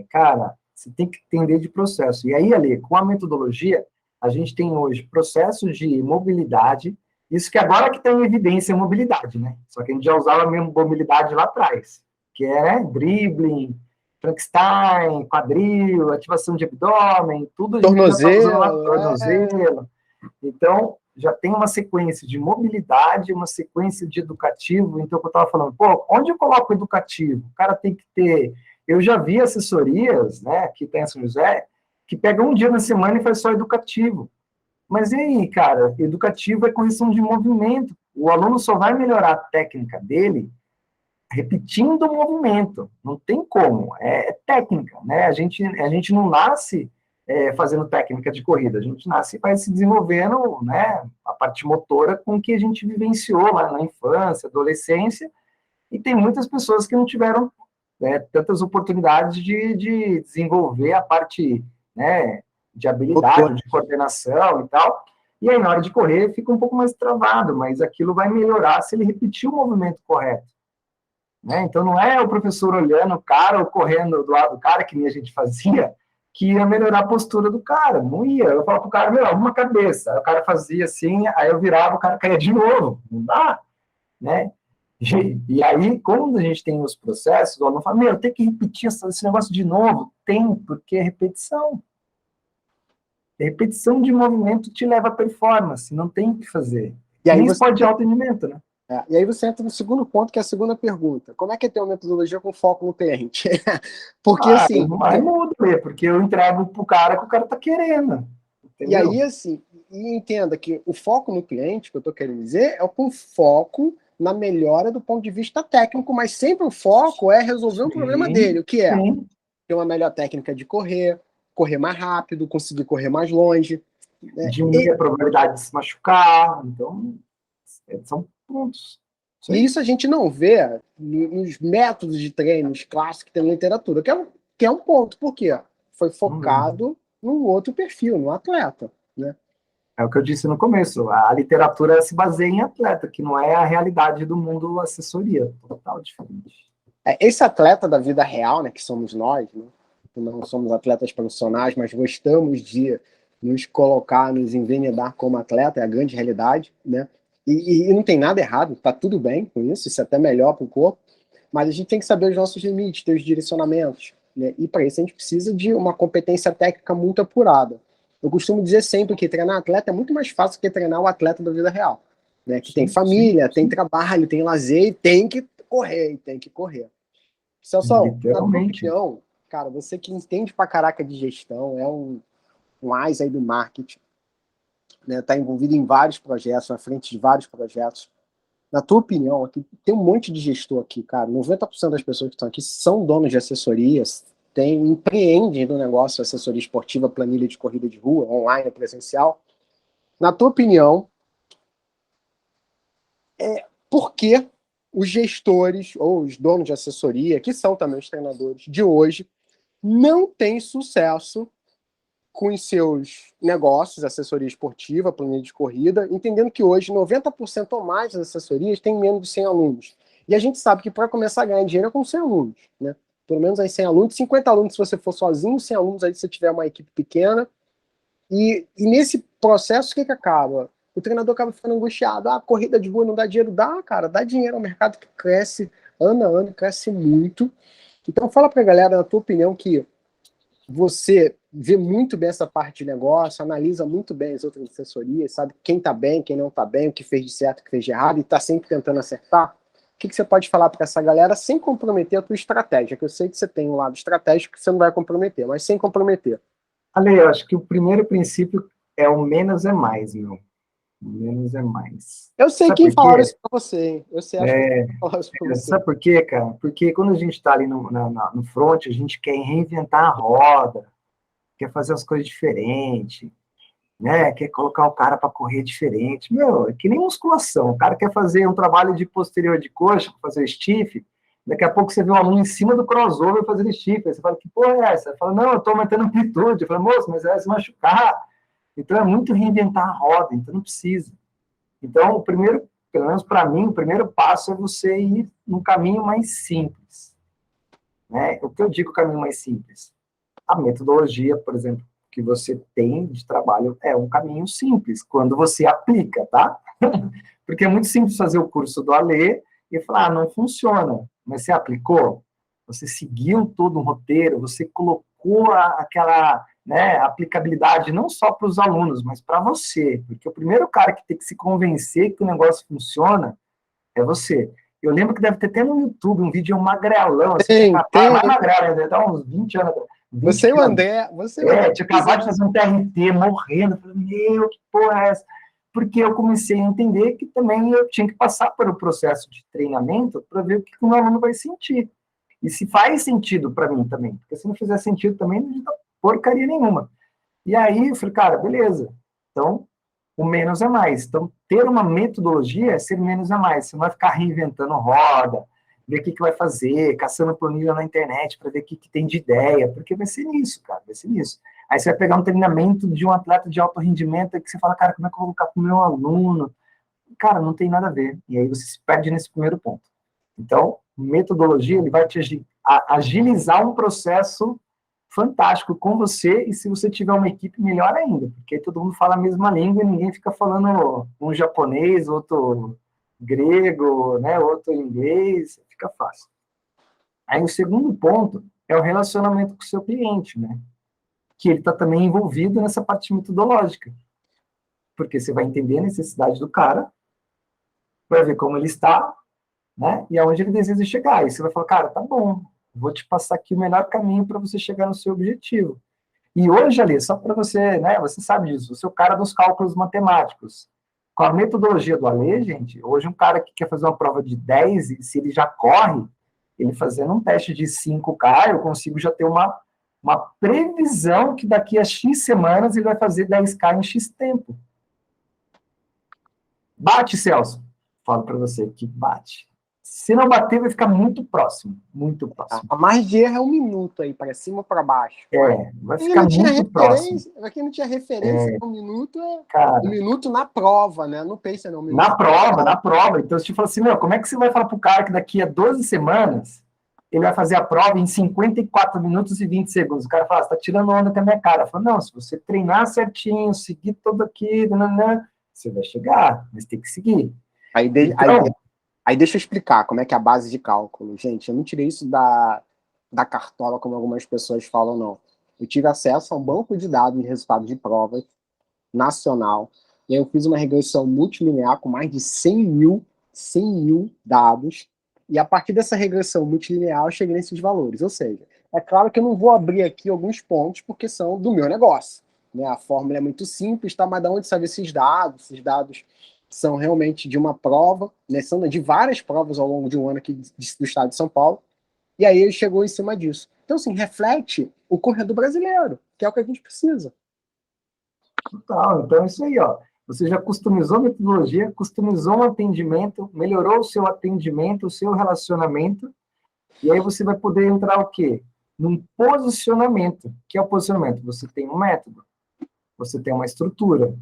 cara, você tem que entender de processo. E aí, Ali, com a metodologia, a gente tem hoje processos de mobilidade, isso que agora que está em evidência é mobilidade, né? Só que a gente já usava a mesma mobilidade lá atrás, que é dribbling, Frankenstein, quadril, ativação de abdômen, tudo a gente já está usando lá, Tornozelo. tornozelo. Então, já tem uma sequência de mobilidade, uma sequência de educativo. Então, eu estava falando, pô, onde eu coloco educativo? O cara tem que ter. Eu já vi assessorias, né, que tem em São José, que pegam um dia na semana e faz só educativo. Mas e aí, cara? Educativo é correção de movimento. O aluno só vai melhorar a técnica dele repetindo o movimento. Não tem como. É técnica, né? A gente não nasce fazendo técnica de corrida. A gente nasce e vai se desenvolvendo, né? A parte motora com o que a gente vivenciou lá na infância, adolescência. E tem muitas pessoas que não tiveram tantas oportunidades de desenvolver a parte, né, de habilidade, de coordenação e tal. E aí, na hora de correr, fica um pouco mais travado, mas aquilo vai melhorar se ele repetir o movimento correto. Né? Então, não é o professor olhando o cara ou correndo do lado do cara, que nem a gente fazia, que ia melhorar a postura do cara. Não ia. Eu falava pro cara, meu, arruma a cabeça. Aí o cara fazia assim, aí eu virava, o cara caía de novo. Não dá, né? E aí, como a gente tem os processos, o aluno fala, meu, tem que repetir esse negócio de novo. Tem, porque é repetição. Repetição de movimento te leva à performance, não tem o que fazer. E aí Nem você esporte de alto rendimento, né? E aí você entra no segundo ponto, que é a segunda pergunta. Como é que é ter uma metodologia com foco no cliente? Porque, assim... Aí muda, porque eu entrego pro cara que o cara tá querendo. Entendeu? E aí, assim, entenda que o foco no cliente, que eu estou querendo dizer, é com foco na melhora do ponto de vista técnico, mas sempre o foco é resolver um problema dele, o que é ter uma melhor técnica de correr mais rápido, conseguir correr mais longe. Diminuir a probabilidade de se machucar. Então, são pontos. E isso a gente não vê nos métodos de treinos clássicos que tem na literatura, que é um ponto. Por quê? Foi focado num outro perfil, no atleta, né? É o que eu disse no começo. A literatura se baseia em atleta, que não é a realidade do mundo assessoria. Total diferente. Esse atleta da vida real, né, que somos nós, né, que não somos atletas profissionais, mas gostamos de nos colocar, nos envenenar como atleta, é a grande realidade, né? E não tem nada errado, tá tudo bem com isso é até melhor para o corpo, mas a gente tem que saber os nossos limites, ter os direcionamentos, né? E para isso a gente precisa de uma competência técnica muito apurada. Eu costumo dizer sempre que treinar atleta é muito mais fácil que treinar o atleta da vida real, né? Que tem família, tem trabalho, tem lazer e tem que correr. Celso, na tua opinião, cara, você que entende pra caraca de gestão, é um ás aí do marketing, né? Tá envolvido em vários projetos, na frente de vários projetos. Na tua opinião, aqui, tem um monte de gestor aqui, cara. 90% das pessoas que estão aqui são donos de assessorias, empreendem no negócio assessoria esportiva, planilha de corrida de rua, online, presencial. Na tua opinião, por que os gestores ou os donos de assessoria, que são também os treinadores de hoje, não têm sucesso com os seus negócios, assessoria esportiva, planilha de corrida, entendendo que hoje 90% ou mais das assessorias têm menos de 100 alunos. E a gente sabe que para começar a ganhar dinheiro é com 100 alunos, né? Pelo menos aí 100 alunos, 50 alunos se você for sozinho, 100 alunos aí se você tiver uma equipe pequena. E nesse processo, o que acaba? O treinador acaba ficando angustiado. Ah, corrida de rua não dá dinheiro. Dá, cara, dá dinheiro. É um mercado que cresce ano a ano, cresce muito. Então fala pra galera, na tua opinião, que você vê muito bem essa parte de negócio, analisa muito bem as outras assessorias, sabe quem tá bem, quem não tá bem, o que fez de certo, o que fez de errado, e tá sempre tentando acertar. O que você pode falar para essa galera sem comprometer a tua estratégia? Que eu sei que você tem um lado estratégico que você não vai comprometer, mas sem comprometer. Ale, eu acho que o primeiro princípio é o menos é mais, meu. Menos é mais. Eu sei quem falaram isso pra você, hein? Eu sei, acho que falaram isso pra você. Sabe por quê, cara? Porque quando a gente está ali no front, a gente quer reinventar a roda, quer fazer as coisas diferentes, né? Quer colocar o cara para correr diferente. Meu, é que nem musculação. O cara quer fazer um trabalho de posterior de coxa, fazer stiff, daqui a pouco você vê um aluno em cima do crossover fazendo stiff. Aí você fala, que porra é essa? Ele fala, não, eu tô aumentando amplitude. Eu falo, moço, mas vai se machucar. Então é muito reinventar a roda, então não precisa. Então, o primeiro, pelo menos para mim, o primeiro passo é você ir num caminho mais simples. Né? O que eu digo caminho mais simples? A metodologia, por exemplo, que você tem de trabalho é um caminho simples, quando você aplica, tá? Porque é muito simples fazer o curso do Alê e falar, ah, não funciona. Mas você aplicou? Você seguiu todo um roteiro, você colocou aquela, né, aplicabilidade não só para os alunos, mas para você. Porque o primeiro cara que tem que se convencer que o negócio funciona é você. Eu lembro que deve ter até no YouTube um vídeo magrelão, assim, mais magrelo, deve dar uns 20 anos. Você e o André, tinha acabado de fazer um TRT, morrendo. Eu falei, meu, que porra é essa? Porque eu comecei a entender que também eu tinha que passar pelo processo de treinamento para ver o que o meu aluno vai sentir. E se faz sentido para mim também. Porque se não fizer sentido também, não dá porcaria nenhuma. E aí eu falei, cara, beleza. Então, o menos é mais. Então, ter uma metodologia é ser menos é mais. Você não vai ficar reinventando roda, ver o que vai fazer, caçando planilha na internet para ver o que tem de ideia, porque vai ser nisso, cara, vai ser nisso. Aí você vai pegar um treinamento de um atleta de alto rendimento que você fala, cara, como é que eu vou colocar para o meu aluno? Cara, não tem nada a ver. E aí você se perde nesse primeiro ponto. Então, metodologia, ele vai te agilizar um processo fantástico com você, e se você tiver uma equipe, melhor ainda, porque aí todo mundo fala a mesma língua e ninguém fica falando um japonês, outro grego, né, outro inglês, fica fácil. Aí o segundo ponto é o relacionamento com o seu cliente, né, que ele está também envolvido nessa parte metodológica, porque você vai entender a necessidade do cara, vai ver como ele está, né, e aonde ele deseja chegar, e você vai falar, cara, tá bom, vou te passar aqui o melhor caminho para você chegar no seu objetivo. E hoje, Ali, só para você, né, você sabe disso, você é o cara dos cálculos matemáticos. com a metodologia do Alê, gente, hoje um cara que quer fazer uma prova de 10, e se ele já corre, ele fazendo um teste de 5K, eu consigo já ter uma previsão que daqui a X semanas ele vai fazer 10K em X tempo. Bate, Celso. Falo para você que bate. Se não bater, vai ficar muito próximo. Muito próximo. A margem de erro é 1 minuto aí, para cima ou para baixo. Vai ficar muito próximo. Para quem não tinha referência, 1 minuto cara, 1 minuto na prova, né? Não pensa não. 1 minuto na prova. Então, você fala assim, como é que você vai falar para o cara que daqui a 12 semanas ele vai fazer a prova em 54 minutos e 20 segundos? O cara fala, você está tirando onda com a minha cara. Eu falo, não, se você treinar certinho, seguir tudo aqui, você vai chegar, mas tem que seguir. Aí deixa eu explicar como é que é a base de cálculo. Gente, eu não tirei isso da cartola, como algumas pessoas falam, não. Eu tive acesso a um banco de dados de resultados de provas nacional, e aí eu fiz uma regressão multilinear com mais de 100 mil dados, e a partir dessa regressão multilinear eu cheguei nesses valores. Ou seja, é claro que eu não vou abrir aqui alguns pontos, porque são do meu negócio, né? A fórmula é muito simples, tá? Mas de onde sabe esses dados? Esses dados são realmente de uma prova, né? São de várias provas ao longo de um ano aqui do estado de São Paulo, e aí ele chegou em cima disso. Então, assim, reflete o corredor brasileiro, que é o que a gente precisa. Total, então é isso aí, ó. Você já customizou a metodologia, customizou um atendimento, melhorou o seu atendimento, o seu relacionamento, e aí você vai poder entrar o quê? Num posicionamento. Que é o posicionamento? Você tem um método, você tem uma estrutura,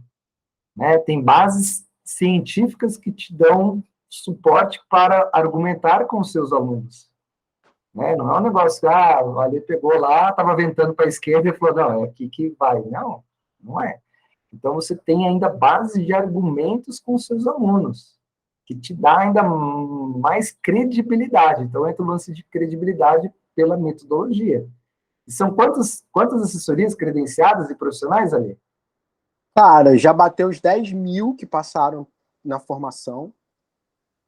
né? Tem bases científicas que te dão suporte para argumentar com os seus alunos. Né? Não é um negócio que, o Ali pegou lá, estava ventando para a esquerda e falou, não, é aqui que vai. Não, não é. Então, você tem ainda base de argumentos com os seus alunos, que te dá ainda mais credibilidade. Então, entra o lance de credibilidade pela metodologia. E são quantas assessorias credenciadas e profissionais, Ali? Cara, já bateu os 10 mil que passaram na formação.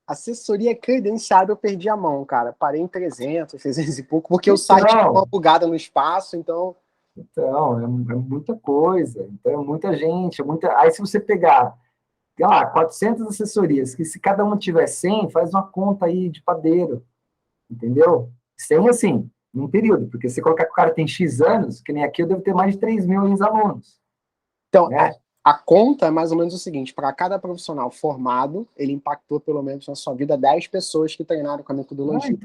Assessoria credenciada, eu perdi a mão, cara. Parei em 300 e pouco, porque o site deu uma bugada no espaço, então... Então, é muita coisa. Então, é muita gente. Aí, se você pegar, 400 assessorias, que se cada uma tiver 100, faz uma conta aí de padeiro. Entendeu? 100, assim, num período. Porque se colocar que o cara tem X anos, que nem aqui, eu devo ter mais de 3 mil alunos. Então, né? A conta é mais ou menos o seguinte: para cada profissional formado, ele impactou pelo menos na sua vida 10 pessoas que treinaram com a metodologia.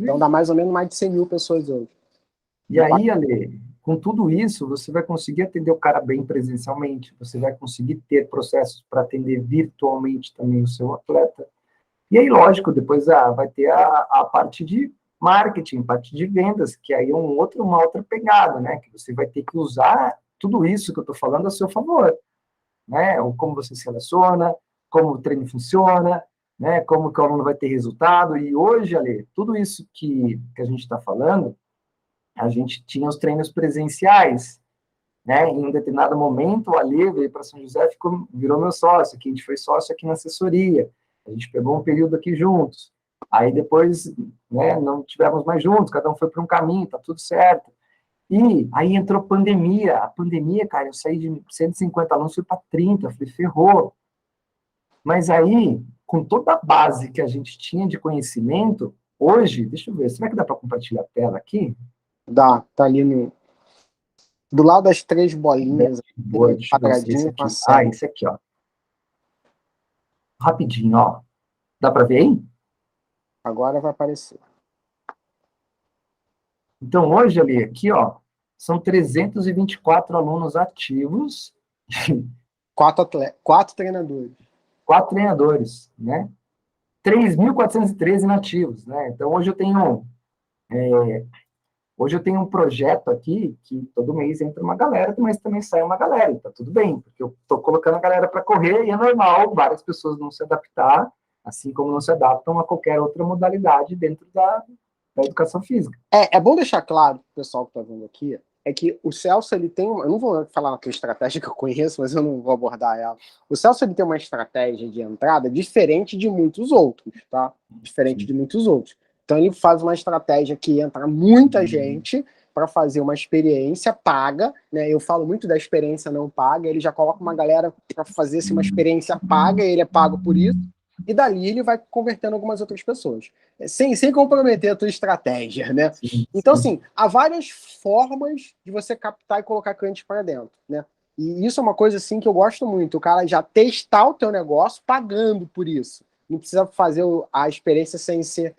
Então dá mais ou menos mais de 100 mil pessoas hoje. E aí, Ale, com tudo isso, você vai conseguir atender o cara bem presencialmente, você vai conseguir ter processos para atender virtualmente também o seu atleta. E aí, lógico, depois vai ter a parte de marketing, parte de vendas, que aí é uma outra pegada, né? Que você vai ter que usar tudo isso que eu estou falando a seu favor. Né? Ou como você se relaciona, como o treino funciona, né? Como que o aluno vai ter resultado. E hoje, Ale, tudo isso que a gente está falando, a gente tinha os treinos presenciais, né? Em um determinado momento, o Ale veio para São José, virou meu sócio, que a gente foi sócio aqui na assessoria. A gente pegou um período aqui juntos. Aí depois, né, não tivemos mais juntos, cada um foi para um caminho, tá tudo certo. E aí entrou pandemia. A pandemia, cara, eu saí de 150 alunos, fui para 30, eu falei, ferrou. Mas aí, com toda a base que a gente tinha de conhecimento, hoje, deixa eu ver, será que dá para compartilhar a tela aqui? Dá, tá ali do lado das 3 bolinhas, boa, quadradinho com a série. Esse aqui, ó. Rapidinho, ó. Dá para ver aí? Agora vai aparecer. Então, hoje, ali, aqui, ó, são 324 alunos ativos. 4 treinadores. 4 treinadores, né? 3.413 inativos, né? Então, hoje eu tenho um projeto aqui que todo mês entra uma galera, mas também sai uma galera, tá tudo bem, porque eu tô colocando a galera para correr e é normal várias pessoas não se adaptar, assim como não se adaptam a qualquer outra modalidade dentro da educação física. É bom deixar claro para o pessoal que está vendo aqui, é que o Celso, ele tem eu não vou falar uma estratégia que eu conheço, mas eu não vou abordar ela. O Celso, ele tem uma estratégia de entrada diferente de muitos outros, tá? Diferente de muitos outros. Então, ele faz uma estratégia que entra muita gente para fazer uma experiência paga, né? Eu falo muito da experiência não paga, ele já coloca uma galera para fazer assim, uma experiência paga, ele é pago por isso, e dali ele vai convertendo algumas outras pessoas, sem comprometer a tua estratégia, né? Sim, Então, sim. assim, há várias formas de você captar e colocar clientes para dentro, né? E isso é uma coisa assim que eu gosto muito, o cara já testar o teu negócio pagando por isso. Não precisa fazer a experiência sem ser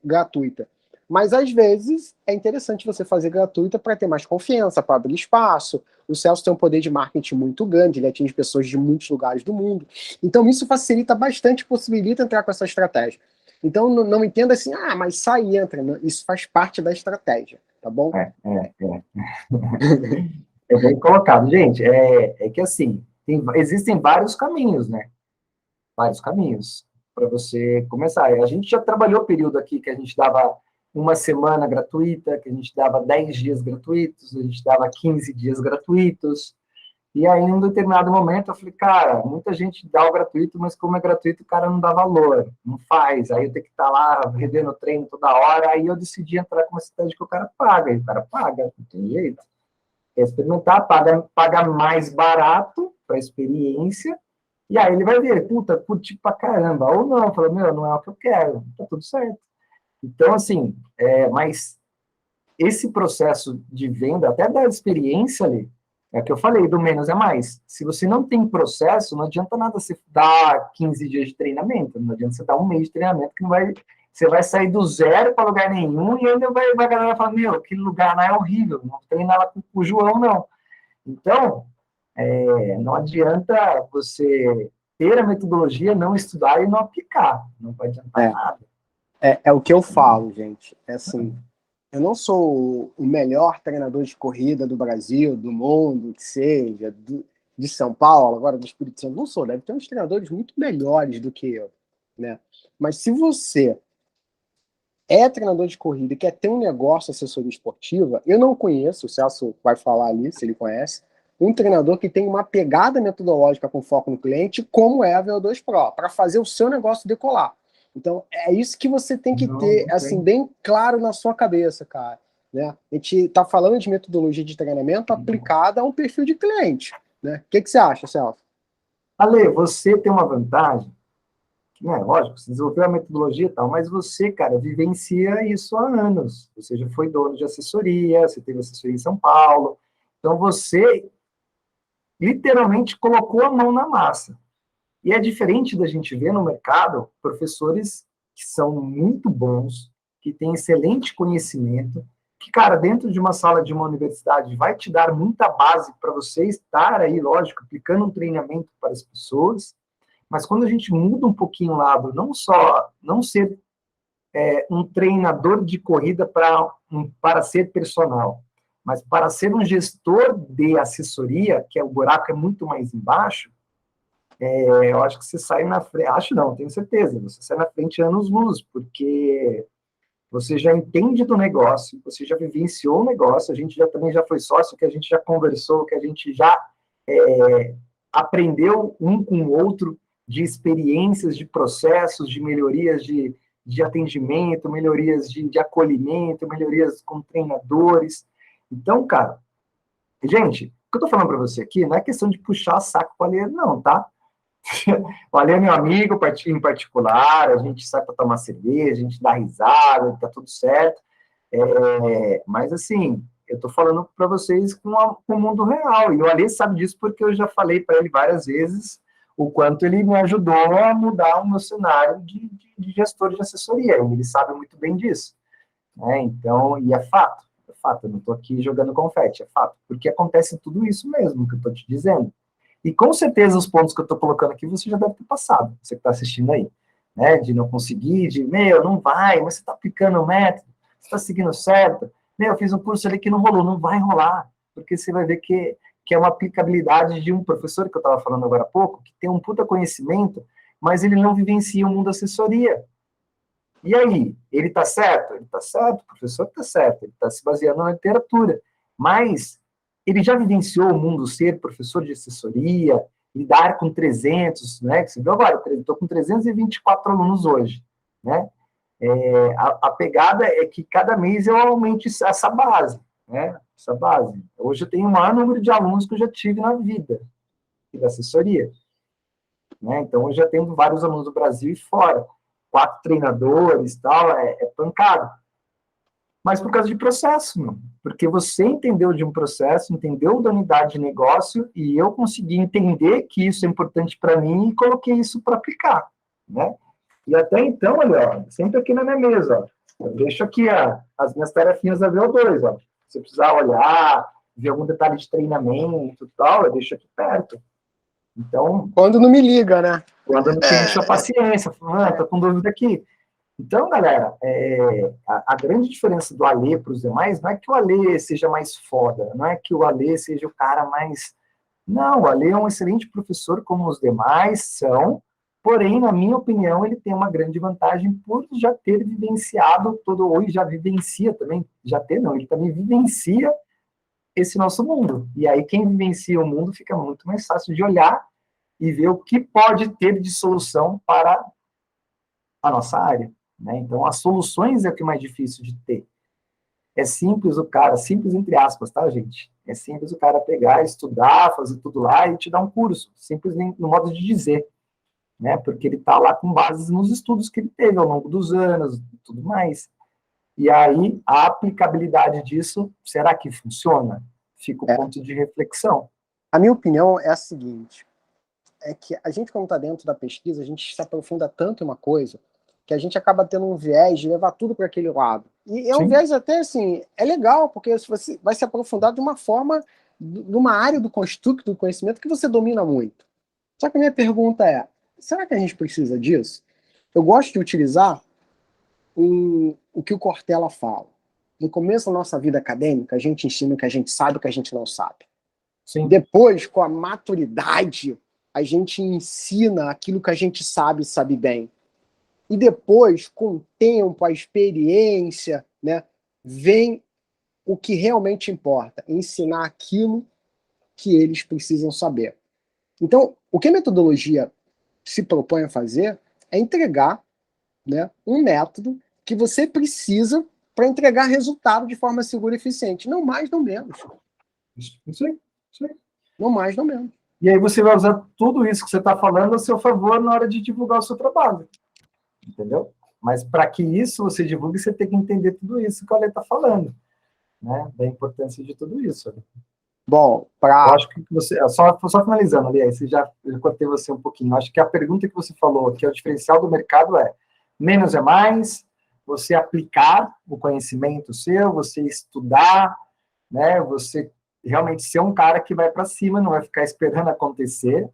gratuita. Mas às vezes é interessante você fazer gratuita para ter mais confiança, para abrir espaço. O Celso tem um poder de marketing muito grande, ele atinge pessoas de muitos lugares do mundo. Então isso facilita bastante, possibilita entrar com essa estratégia. Então não entenda assim, mas sai e entra. Não, isso faz parte da estratégia, tá bom? É bem colocado. Gente, é que assim, existem vários caminhos, né? Vários caminhos para você começar. A gente já trabalhou período aqui que a gente dava uma semana gratuita, que a gente dava 10 dias gratuitos, a gente dava 15 dias gratuitos. E aí, em um determinado momento, eu falei, cara, muita gente dá o gratuito, mas como é gratuito, o cara não dá valor, não faz. Aí eu tenho que estar lá rendendo treino toda hora. Aí eu decidi entrar com uma estratégia que o cara paga. E o cara paga, não tem jeito. Quer experimentar, paga mais barato para a experiência. E aí ele vai ver, puta, curti pra caramba. Ou não, fala, meu, não é o que eu quero. Tá tudo certo. Então, assim, mas esse processo de venda, até da experiência ali, é o que eu falei, do menos é mais. Se você não tem processo, não adianta nada você dar 15 dias de treinamento, não adianta você dar um mês de treinamento, que não vai, você vai sair do zero para lugar nenhum e ainda vai a galera falar, meu, aquele lugar lá é horrível, não treina lá com o João, não. Então, não adianta você ter a metodologia, não estudar e não aplicar, não vai adiantar nada. É o que eu falo, gente. É assim, eu não sou o melhor treinador de corrida do Brasil, do mundo, que seja, de São Paulo, agora do Espírito Santo. Não sou, deve ter uns treinadores muito melhores do que eu, né? Mas se você é treinador de corrida e quer ter um negócio, assessoria esportiva, eu não conheço, o Celso vai falar ali, se ele conhece, um treinador que tem uma pegada metodológica com foco no cliente, como é a VO2 Pro, para fazer o seu negócio decolar. Então, é isso que você tem que ter, assim, bem claro na sua cabeça, cara. Né? A gente está falando de metodologia de treinamento aplicada a um perfil de cliente. Né? O que você acha, Celso? Ale, você tem uma vantagem, né? Lógico, você desenvolveu a metodologia e tal, mas você, cara, vivencia isso há anos. Você já foi dono de assessoria, você teve assessoria em São Paulo. Então, você literalmente colocou a mão na massa. E é diferente da gente ver no mercado professores que são muito bons, que têm excelente conhecimento, que, cara, dentro de uma sala de uma universidade vai te dar muita base para você estar aí, lógico, aplicando um treinamento para as pessoas, mas quando a gente muda um pouquinho o lado, não ser um treinador de corrida para ser personal, mas para ser um gestor de assessoria, que o buraco é muito mais embaixo, eu acho que você sai na frente, acho não, tenho certeza, você sai na frente anos-luz, porque você já entende do negócio, você já vivenciou o negócio, a gente também já foi sócio, que a gente já conversou, que a gente já aprendeu um com o outro de experiências, de processos, de melhorias de atendimento, melhorias de acolhimento, melhorias com treinadores. Então, cara, gente, o que eu tô falando para você aqui não é questão de puxar saco para ler, não, tá? O Ale é meu amigo em particular, a gente sai para tomar cerveja, a gente dá risada, tá tudo certo. Mas, assim, eu tô falando para vocês com o mundo real. E o Ale sabe disso porque eu já falei para ele várias vezes o quanto ele me ajudou a mudar o meu cenário de gestor de assessoria. Ele sabe muito bem disso. Né? Então, e é fato, eu não estou aqui jogando confete, é fato. Porque acontece tudo isso mesmo que eu estou te dizendo. E com certeza os pontos que eu estou colocando aqui você já deve ter passado, você que está assistindo aí, né? De não conseguir, não vai, mas você está aplicando o método, você está seguindo certo, eu fiz um curso ali que não rolou, não vai rolar, porque você vai ver que é uma aplicabilidade de um professor que eu estava falando agora há pouco, que tem um puta conhecimento, mas ele não vivencia o mundo da assessoria. E aí, ele está certo? Ele está certo, o professor está certo, ele está se baseando na literatura, mas ele já vivenciou o mundo ser professor de assessoria, lidar com 300, né? Que você viu agora, eu estou com 324 alunos hoje, né? A pegada é que cada mês eu aumente essa base. né? Essa base. Hoje eu tenho o maior número de alunos que eu já tive na vida, da assessoria, né? Então, eu já tenho vários alunos do Brasil e fora. 4 treinadores, tal, é pancada. Mas por causa de processo, meu. Porque você entendeu de um processo, entendeu da unidade de negócio, e eu consegui entender que isso é importante para mim e coloquei isso para aplicar, né? E até então, olha, ó, sempre aqui na minha mesa, ó, eu deixo aqui as minhas tarefinhas da VO2, ó. Se precisar olhar, ver algum detalhe de treinamento e tal, eu deixo aqui perto. Então, Quando não me liga, né? quando eu não tive sua paciência, tô com dúvida aqui. Então, galera, a grande diferença do Alê para os demais não é que o Alê seja mais foda, não é que o Alê seja o cara mais... Não, o Alê é um excelente professor, como os demais são, porém, na minha opinião, ele tem uma grande vantagem por já ter vivenciado todo, ou já vivencia também, já ter não, ele também vivencia esse nosso mundo. E aí, quem vivencia o mundo fica muito mais fácil de olhar e ver o que pode ter de solução para a nossa área, né? Então, as soluções é o que é mais difícil de ter. É simples o cara, simples entre aspas, tá, gente? É simples o cara pegar, estudar, fazer tudo lá e te dar um curso, simples no modo de dizer, né? Porque ele tá lá com bases nos estudos que ele teve ao longo dos anos e tudo mais. E aí, a aplicabilidade disso, será que funciona? Fica o ponto de reflexão. A minha opinião é a seguinte, é que a gente, quando está dentro da pesquisa, a gente se aprofunda tanto em uma coisa que a gente acaba tendo um viés de levar tudo para aquele lado. E é um viés até, assim, é legal, porque você vai se aprofundar de uma forma, de uma área do construto do conhecimento que você domina muito. Só que a minha pergunta é, será que a gente precisa disso? Eu gosto de utilizar o que o Cortella fala. No começo da nossa vida acadêmica, a gente ensina o que a gente sabe e o que a gente não sabe. Sim. Depois, com a maturidade, a gente ensina aquilo que a gente sabe bem. E depois, com o tempo, a experiência, né, vem o que realmente importa, ensinar aquilo que eles precisam saber. Então, o que a metodologia se propõe a fazer é entregar, né, um método que você precisa para entregar resultado de forma segura e eficiente. Não mais, não menos. Isso aí. Não mais, não menos. E aí você vai usar tudo isso que você está falando a seu favor na hora de divulgar o seu trabalho. Entendeu? Mas para que isso você divulgue, você tem que entender tudo isso que a Ale está falando, né? Da importância de tudo isso. Bom, eu acho que você... Só finalizando, Ali, você eu cortei você um pouquinho. Eu acho que a pergunta que você falou, que é o diferencial do mercado, é menos é mais, você aplicar o conhecimento seu, você estudar, né? Você realmente ser um cara que vai para cima, não vai ficar esperando acontecer.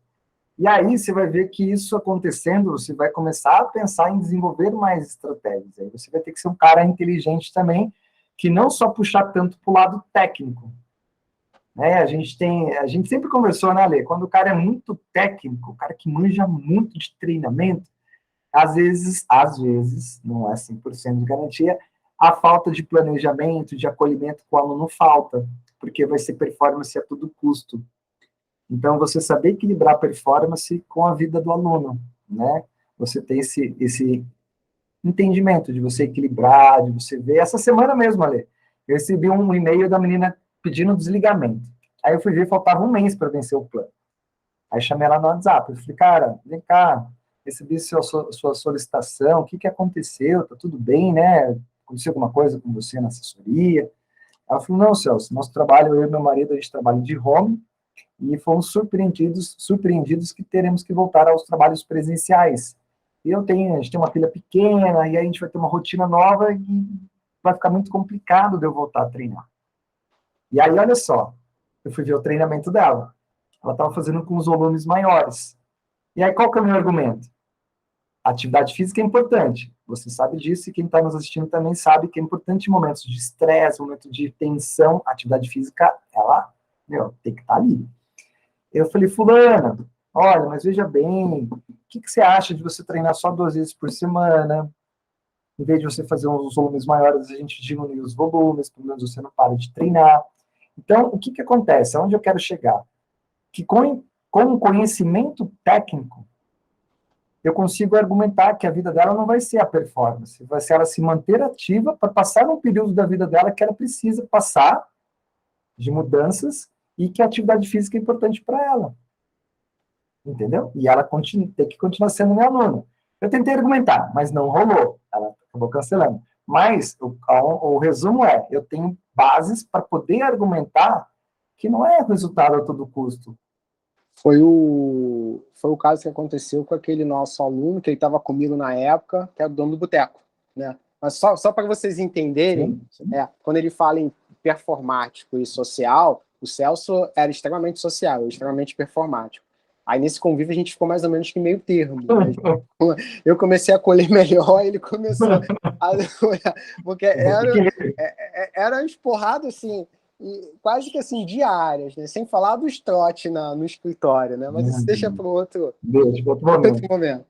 E aí você vai ver que isso acontecendo, você vai começar a pensar em desenvolver mais estratégias. Aí você vai ter que ser um cara inteligente também, que não só puxar tanto para o lado técnico. Né? A gente sempre conversou, né, Ale? Quando o cara é muito técnico, o cara que manja muito de treinamento, às vezes, não é 100% de garantia, a falta de planejamento, de acolhimento com o aluno falta, porque vai ser performance a todo custo. Então, você saber equilibrar a performance com a vida do aluno, né? Você ter esse entendimento de você equilibrar, de você ver. Essa semana mesmo, Ale, eu recebi um e-mail da menina pedindo desligamento. Aí eu fui ver, faltava um mês para vencer o plano. Aí chamei ela no WhatsApp. Eu falei, cara, vem cá, recebi sua solicitação, o que aconteceu? Tá tudo bem, né? Aconteceu alguma coisa com você na assessoria? Ela falou, não, Celso, nosso trabalho, eu e meu marido, a gente trabalha de home, e fomos surpreendidos que teremos que voltar aos trabalhos presenciais. E a gente tem uma filha pequena, e aí a gente vai ter uma rotina nova, e vai ficar muito complicado de eu voltar a treinar. E aí, olha só, eu fui ver o treinamento dela. Ela estava fazendo com os volumes maiores. E aí, qual que é o meu argumento? A atividade física é importante. Você sabe disso, e quem está nos assistindo também sabe que é importante em momentos de estresse, momentos de tensão. A atividade física, ela, tem que estar ali. Eu falei, fulana, olha, mas veja bem, o que você acha de você treinar só 2 vezes por semana? Em vez de você fazer uns volumes maiores, a gente diminui os volumes, pelo menos você não para de treinar. Então, o que acontece? Aonde eu quero chegar? Que com um conhecimento técnico, eu consigo argumentar que a vida dela não vai ser a performance, vai ser ela se manter ativa para passar um período da vida dela que ela precisa passar de mudanças e que a atividade física é importante para ela. Entendeu? E ela tem que continuar sendo minha aluna. Eu tentei argumentar, mas não rolou. Ela acabou cancelando. Mas o resumo é, eu tenho bases para poder argumentar que não é resultado a todo custo. Foi o caso que aconteceu com aquele nosso aluno, que ele estava comigo na época, que era o dono do boteco, né? Mas só para vocês entenderem, Sim, sim. quando ele fala em performático e social, o Celso era extremamente social, extremamente performático. Aí nesse convívio a gente ficou mais ou menos que meio termo, né? Eu comecei a colher melhor, ele começou a olhar, porque era esporrado assim, quase que assim, diárias, né? Sem falar dos trote no escritório, né? Mas isso deixa para outro momento.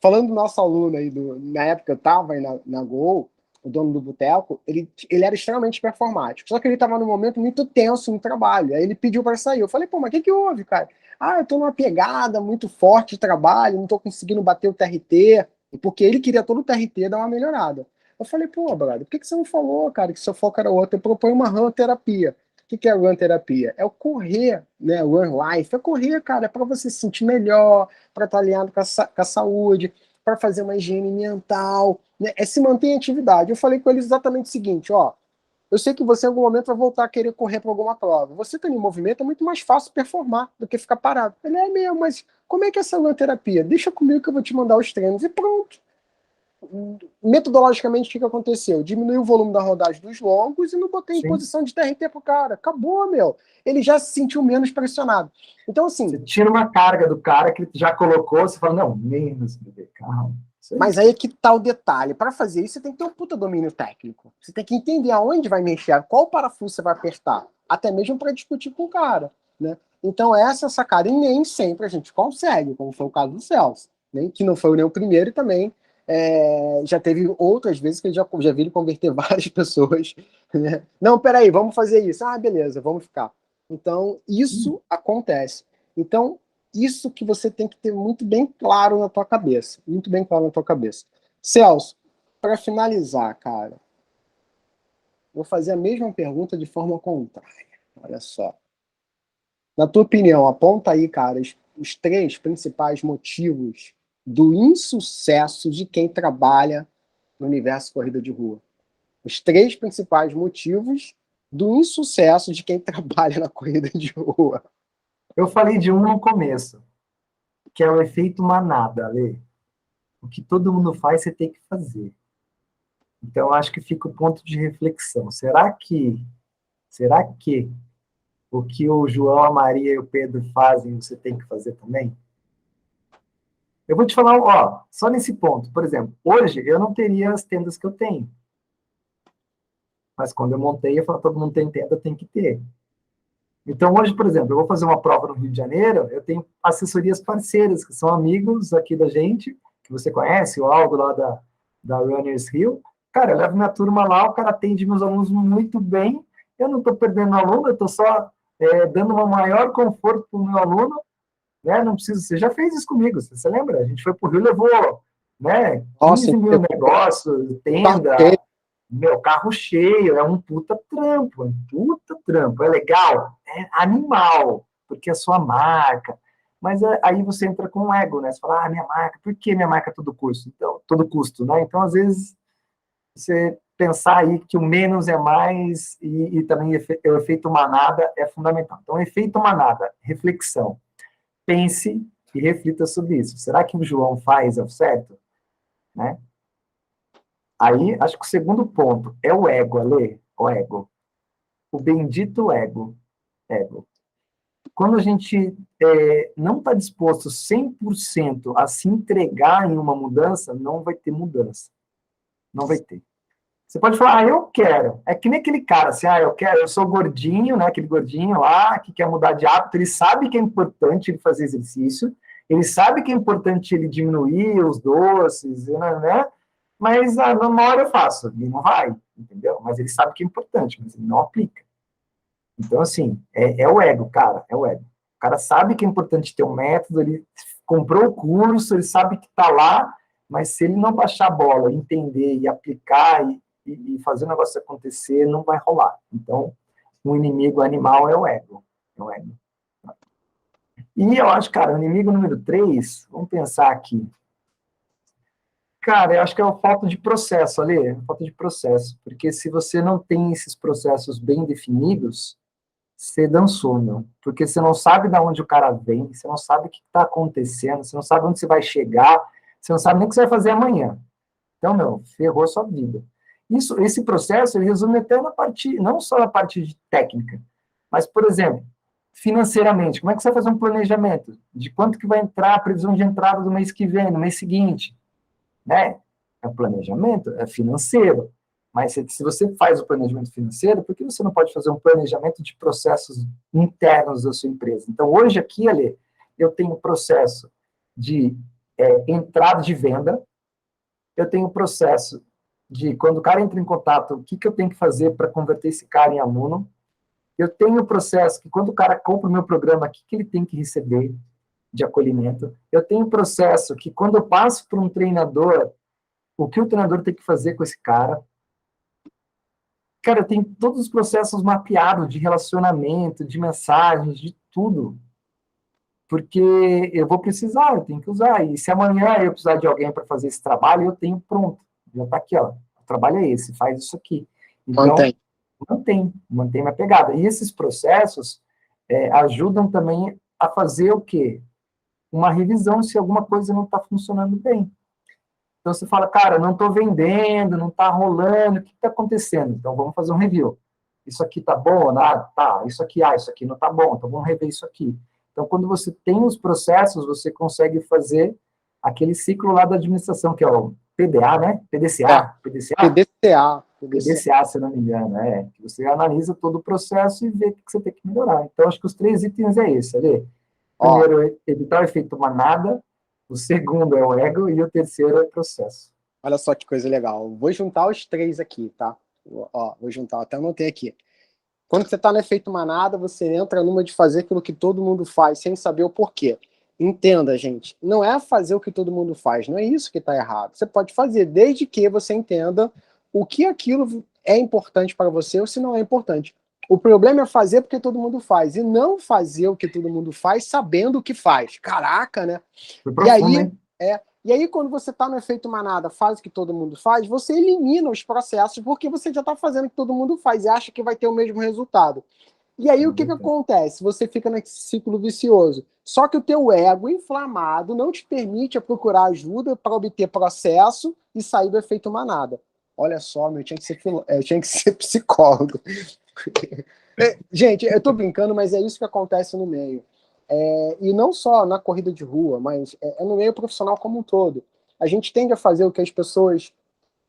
Falando do nosso aluno aí, na época eu estava aí na Gol, o dono do boteco, ele era extremamente performático. Só que ele estava num momento muito tenso no trabalho. Aí ele pediu para sair. Eu falei, pô, mas o que houve, cara? Eu estou numa pegada muito forte de trabalho, não estou conseguindo bater o TRT, porque ele queria todo o TRT dar uma melhorada. Eu falei, pô, brother, por que você não falou, cara, que seu foco era outro? Eu proponho uma run terapia. O que é run terapia? É o correr, né? Run life. É correr, cara, é para você se sentir melhor, para estar alinhado com a saúde, para fazer uma higiene mental, né? É se manter em atividade. Eu falei com eles exatamente o seguinte, ó, eu sei que você em algum momento vai voltar a querer correr para alguma prova. Você está em movimento, é muito mais fácil performar do que ficar parado. Ele é mesmo, mas como é que é essa terapia? Deixa comigo que eu vou te mandar os treinos e pronto. Metodologicamente, o que aconteceu? Diminuiu o volume da rodagem dos longos e não botei em posição de TRT pro cara. Acabou, meu. Ele já se sentiu menos pressionado. Então, assim... Você tira uma carga do cara que já colocou, você fala, não, menos, bebê, calma. Mas aí é que tá o detalhe. Para fazer isso, você tem que ter um puta domínio técnico. Você tem que entender aonde vai mexer, qual parafuso você vai apertar. Até mesmo para discutir com o cara, né? Então, essa é a sacada. E nem sempre a gente consegue, como foi o caso do Celso, né? Que não foi nem o primeiro e também já teve outras vezes que ele já vi ele converter várias pessoas. Né? Não, peraí, vamos fazer isso. Beleza, vamos ficar. Então, isso acontece. Então, isso que você tem que ter muito bem claro na tua cabeça. Muito bem claro na tua cabeça. Celso, para finalizar, cara, vou fazer a mesma pergunta de forma contrária. Olha só. Na tua opinião, aponta aí, cara, os 3 principais motivos do insucesso de quem trabalha no universo corrida de rua. Os 3 principais motivos do insucesso de quem trabalha na corrida de rua. Eu falei de um no começo, que é o efeito manada, Ale. O que todo mundo faz, você tem que fazer. Então, acho que fica o ponto de reflexão. Será que o que o João, a Maria e o Pedro fazem, você tem que fazer também? Eu vou te falar, ó, só nesse ponto. Por exemplo, hoje eu não teria as tendas que eu tenho. Mas quando eu montei, eu falei, todo mundo tem tenda, tem que ter. Então, hoje, por exemplo, eu vou fazer uma prova no Rio de Janeiro, eu tenho assessorias parceiras, que são amigos aqui da gente, que você conhece, o Aldo lá da Runners Rio. Cara, eu levo minha turma lá, o cara atende meus alunos muito bem, eu não estou perdendo aluno, eu estou só dando um maior conforto para o meu aluno, né? Não precisa, você já fez isso comigo, você lembra? A gente foi para o Rio, levou, né, 15 mil negócios, tenda, meu, carro cheio, é um puta trampo, é legal, é animal, porque é sua marca, mas aí você entra com o ego, né, você fala, minha marca, por que minha marca é todo custo? Então, todo custo, né, então às vezes você pensar aí que o menos é mais e também o efeito manada é fundamental. Então, efeito manada, reflexão, pense e reflita sobre isso, será que o João faz ao certo? Né? Aí, acho que o segundo ponto é o ego, Ale, o ego. O bendito ego. Quando a gente não está disposto 100% a se entregar em uma mudança, não vai ter mudança. Não vai ter. Você pode falar, eu quero. É que nem aquele cara, assim, eu quero, eu sou gordinho, né? Aquele gordinho lá que quer mudar de hábito, ele sabe que é importante ele fazer exercício, ele sabe que é importante ele diminuir os doces, né? Mas numa hora eu faço, e não vai, entendeu? Mas ele sabe que é importante, mas ele não aplica. Então, assim, é o ego, cara, é o ego. O cara sabe que é importante ter um método, ele comprou o curso, ele sabe que está lá, mas se ele não baixar a bola, entender e aplicar e fazer o negócio acontecer, não vai rolar. Então, o inimigo animal é o ego. É o ego. E eu acho, cara, o inimigo número 3, vamos pensar aqui. Cara, eu acho que é a falta de processo, Ale, falta de processo. Porque se você não tem esses processos bem definidos, você dançou, meu. Porque você não sabe de onde o cara vem, você não sabe o que está acontecendo, você não sabe onde você vai chegar, você não sabe nem o que você vai fazer amanhã. Então, meu, ferrou a sua vida. Esse processo, ele resume até na parte, não só na parte de técnica, mas, por exemplo, financeiramente, como é que você vai fazer um planejamento? De quanto que vai entrar a previsão de entrada do mês que vem, no mês seguinte, né? É planejamento, é financeiro. Mas se você faz o planejamento financeiro, por que você não pode fazer um planejamento de processos internos da sua empresa? Então, hoje aqui, Ale, eu tenho processo de entrada de venda, eu tenho processo de, quando o cara entra em contato, o que eu tenho que fazer para converter esse cara em aluno. Eu tenho o processo que, quando o cara compra o meu programa, o que ele tem que receber de acolhimento. Eu tenho o processo que, quando eu passo para um treinador, o que o treinador tem que fazer com esse cara. Cara, eu tenho todos os processos mapeados de relacionamento, de mensagens, de tudo. Porque eu vou precisar, eu tenho que usar. E se amanhã eu precisar de alguém para fazer esse trabalho, eu tenho pronto. Já está aqui, ó. O trabalho é esse, faz isso aqui. Então, mantém minha pegada. E esses processos ajudam também a fazer o quê? Uma revisão se alguma coisa não está funcionando bem. Então, você fala, cara, não estou vendendo, não está rolando, o que está acontecendo? Então, vamos fazer um review. Isso aqui está bom? Tá. Isso aqui não está bom, então vamos rever isso aqui. Então, quando você tem os processos, você consegue fazer aquele ciclo lá da administração, que é o PDA, né? PDCA. PDCA, se não me engano, que você analisa todo o processo e vê o que você tem que melhorar. Então, acho que os 3 itens é esse, Ali. Primeiro, evitar o efeito manada, o segundo é o ego e o terceiro é o processo. Olha só que coisa legal. Vou juntar os 3 aqui, tá? Vou juntar, até anotei aqui. Quando você está no efeito manada, você entra numa de fazer aquilo que todo mundo faz, sem saber o porquê. Entenda, gente, não é fazer o que todo mundo faz, não é isso que está errado. Você pode fazer, desde que você entenda o que aquilo é importante para você ou se não é importante. O problema é fazer porque todo mundo faz, e não fazer o que todo mundo faz sabendo o que faz. Caraca, né? E aí, quando você está no efeito manada, faz o que todo mundo faz, você elimina os processos porque você já está fazendo o que todo mundo faz e acha que vai ter o mesmo resultado. E aí, o que acontece? Você fica nesse ciclo vicioso. Só que o teu ego inflamado não te permite procurar ajuda para obter processo e sair do efeito manada. Olha só, eu tinha que ser psicólogo. Gente, eu estou brincando, mas é isso que acontece no meio. E não só na corrida de rua, mas no meio profissional como um todo. A gente tende a fazer o que as pessoas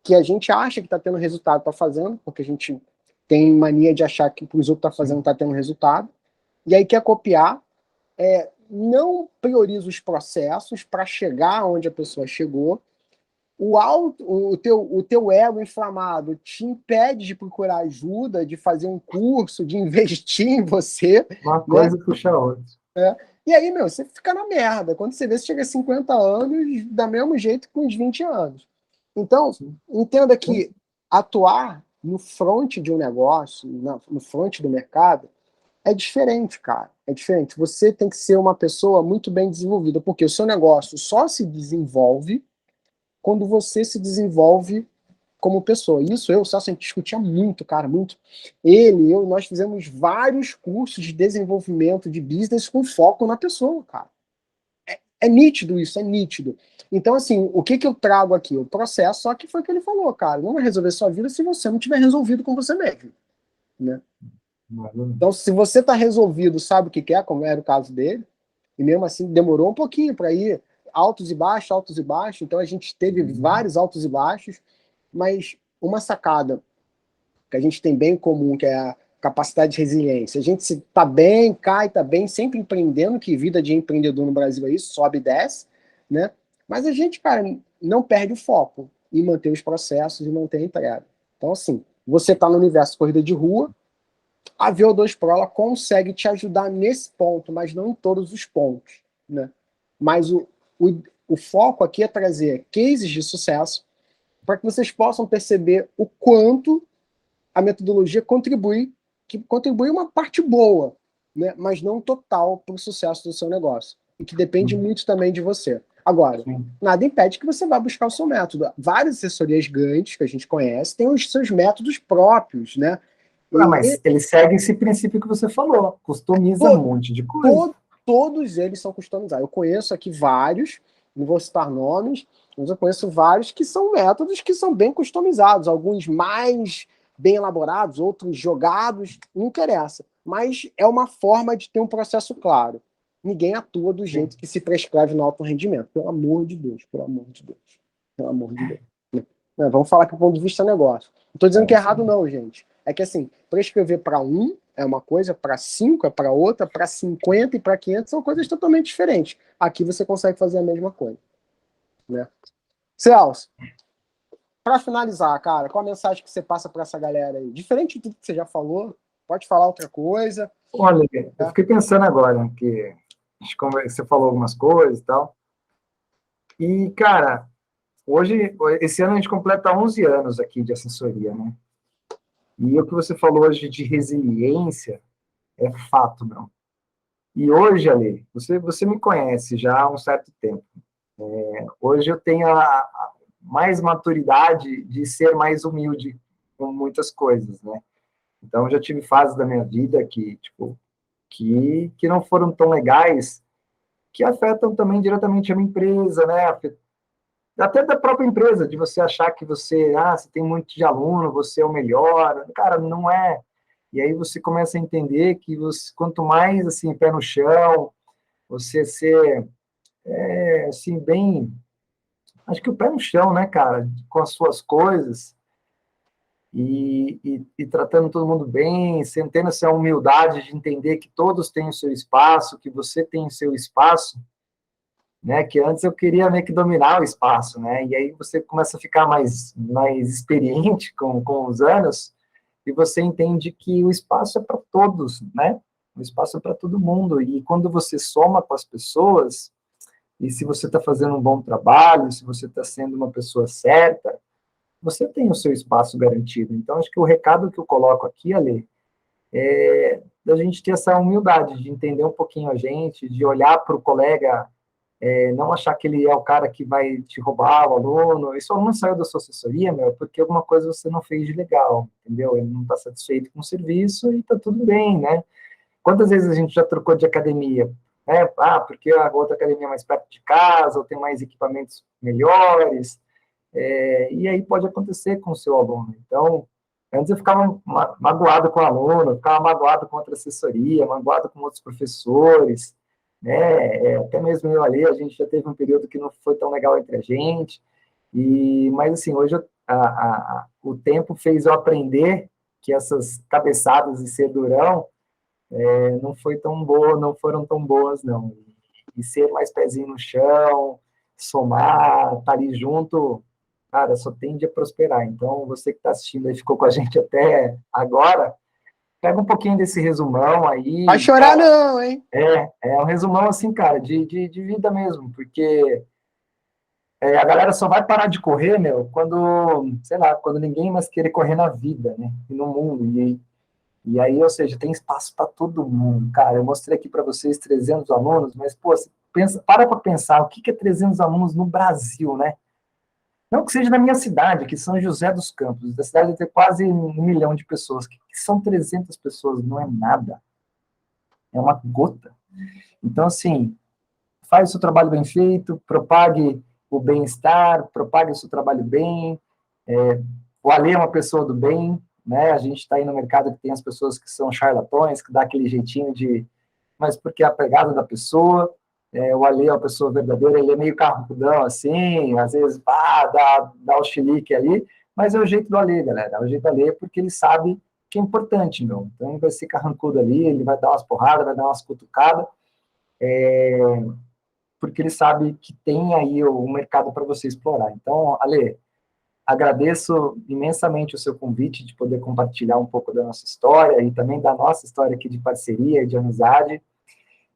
que a gente acha que está tendo resultado está fazendo, porque a gente tem mania de achar que os outros estão fazendo está tendo resultado, e aí quer copiar, não prioriza os processos para chegar onde a pessoa chegou. O teu ego inflamado te impede de procurar ajuda, de fazer um curso, de investir em você. Uma coisa puxa a outra. E aí, você fica na merda. Quando você vê, você chega a 50 anos, da mesmo jeito que com uns 20 anos. Então, entenda que atuar no front de um negócio, no front do mercado, é diferente, cara. É diferente. Você tem que ser uma pessoa muito bem desenvolvida, porque o seu negócio só se desenvolve quando você se desenvolve como pessoa. Isso eu, Celso, a gente discutia muito, cara, muito. Nós fizemos vários cursos de desenvolvimento de business com foco na pessoa, cara. É nítido isso, é nítido. Então, assim, o que eu trago aqui? O processo, só que foi o que ele falou, cara. Não vai resolver sua vida se você não tiver resolvido com você mesmo, né? Então, se você está resolvido, sabe o que quer, como era o caso dele, e mesmo assim demorou um pouquinho para ir, altos e baixos, então a gente teve vários altos e baixos, mas uma sacada que a gente tem bem em comum, que é a capacidade de resiliência. A gente está bem, cai, está bem, sempre empreendendo, que vida de empreendedor no Brasil é isso, sobe e desce, né? Mas a gente, cara, não perde o foco em manter os processos e manter a entrega. Então, assim, você está no universo de corrida de rua, a VO2 Pro ela consegue te ajudar nesse ponto, mas não em todos os pontos, né? Mas o foco aqui é trazer cases de sucesso para que vocês possam perceber o quanto a metodologia contribui que contribui uma parte boa, né? Mas não total para o sucesso do seu negócio. E que depende muito também de você. Agora, nada impede que você vá buscar o seu método. Várias assessorias grandes que a gente conhece têm os seus métodos próprios, né? Mas ele segue esse princípio que você falou, customiza um monte de coisa. Todos eles são customizados. Eu conheço aqui vários, não vou citar nomes, mas eu conheço vários que são métodos que são bem customizados, alguns mais bem elaborados, outros jogados, não interessa. Mas é uma forma de ter um processo claro. Ninguém atua do jeito que se prescreve no alto rendimento. Pelo amor de Deus, pelo amor de Deus. Pelo amor de Deus. Vamos falar que do ponto de vista negócio. Não estou dizendo que é errado, não, gente. É que assim, prescrever para um é uma coisa, para 5 é para outra, para 50 e para 500 são coisas totalmente diferentes. Aqui você consegue fazer a mesma coisa. Né? Celso, para finalizar, cara, qual a mensagem que você passa para essa galera aí? Diferente de tudo que você já falou, pode falar outra coisa. Olha, eu fiquei pensando agora, que você falou algumas coisas e tal. E, cara, esse ano a gente completa 11 anos aqui de assessoria, né? E o que você falou hoje de resiliência é fato, não. E hoje, Ale, você me conhece já há um certo tempo. Hoje eu tenho mais maturidade de ser mais humilde com muitas coisas, né? Então, eu já tive fases da minha vida que não foram tão legais, que afetam também diretamente a minha empresa, né? Até da própria empresa, de você achar que você tem muito de aluno, você é o melhor. Cara, não é. E aí você começa a entender que quanto mais, assim, pé no chão, você ser, assim, bem... Acho que o pé no chão, né, cara, com as suas coisas, e tratando todo mundo bem, tendo essa humildade de entender que todos têm o seu espaço, que você tem o seu espaço, né, que antes eu queria meio que dominar o espaço, né, e aí você começa a ficar mais experiente com os anos, e você entende que o espaço é para todos, né, o espaço é para todo mundo, e quando você soma com as pessoas, e se você está fazendo um bom trabalho, se você está sendo uma pessoa certa, você tem o seu espaço garantido. Então, acho que o recado que eu coloco aqui, Ale, é da gente ter essa humildade, de entender um pouquinho a gente, de olhar para o colega, não achar que ele é o cara que vai te roubar o aluno. Esse aluno saiu da sua assessoria, porque alguma coisa você não fez de legal, entendeu? Ele não está satisfeito com o serviço e está tudo bem, né? Quantas vezes a gente já trocou de academia? Né? Porque a outra academia é mais perto de casa, ou tem mais equipamentos melhores, e aí pode acontecer com o seu aluno. Então, antes eu ficava magoado com o aluno, ficava magoado com outra assessoria, magoado com outros professores, né? Até mesmo eu ali, a gente já teve um período que não foi tão legal entre a gente, mas assim, hoje o tempo fez eu aprender que essas cabeçadas de ser durão não foi tão boa, não foram tão boas, não. E ser mais pezinho no chão, somar, estar ali junto, cara, só tende a prosperar. Então, você que está assistindo aí, ficou com a gente até agora, pega um pouquinho desse resumão aí. Vai chorar cara, não, hein? É um resumão, assim, cara, de vida mesmo, porque a galera só vai parar de correr, quando, sei lá, quando ninguém mais querer correr na vida, né, e no mundo, e aí, ou seja, tem espaço para todo mundo, cara. Eu mostrei aqui para vocês 300 alunos, mas, pô, para pensar, o que é 300 alunos no Brasil, né? Não que seja na minha cidade, que São José dos Campos. Da cidade tem quase 1 milhão de pessoas. Que são 300 pessoas? Não é nada. É uma gota. Então, assim, faz o seu trabalho bem feito, propague o bem-estar, propague o seu trabalho bem. O Ale é uma pessoa do bem, né? A gente está aí no mercado que tem as pessoas que são charlatões, que dá aquele jeitinho mas porque é a pegada da pessoa. O Ale é uma pessoa verdadeira, ele é meio carrudão, assim, às vezes, dá o chilique ali, mas é o jeito do Ale, galera, é o jeito do Ale, porque ele sabe que é importante, meu. Então, ele vai ser carrancudo ali, ele vai dar umas porradas, vai dar umas cutucadas, porque ele sabe que tem aí o mercado para você explorar. Então, Ale, agradeço imensamente o seu convite de poder compartilhar um pouco da nossa história e também da nossa história aqui de parceria e de amizade.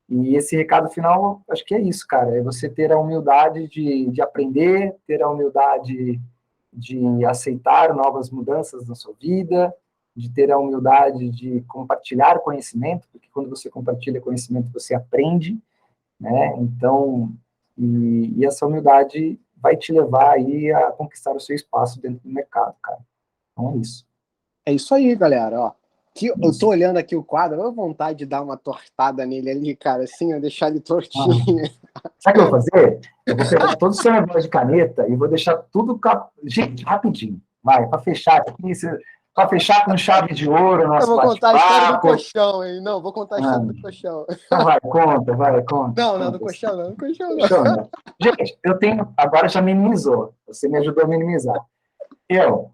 E esse recado final, acho que é isso, cara. É você ter a humildade de aprender, ter a humildade de aceitar novas mudanças na sua vida, de ter a humildade de compartilhar conhecimento, porque quando você compartilha conhecimento, você aprende, né? Então, e essa humildade vai te levar aí a conquistar o seu espaço dentro do mercado, cara. Então é isso. É isso aí, galera, ó. Que eu Isso. tô olhando aqui o quadro, eu tenho vontade de dar uma tortada nele ali, cara, assim, eu deixar ele tortinho. Sabe o que eu vou fazer? Eu vou pegar todo o seu negócio de caneta e vou deixar tudo... Gente, rapidinho. Vai, para fechar aqui, para fechar com chave de ouro o Eu nosso vou contar a história do bate-papo. colchão, hein? Não, vou contar a história do colchão. Então vai, conta, vai, conta. Não, do colchão não, do colchão não. Colchão, né? Gente, eu tenho... Agora já minimizou. Você me ajudou a minimizar. Eu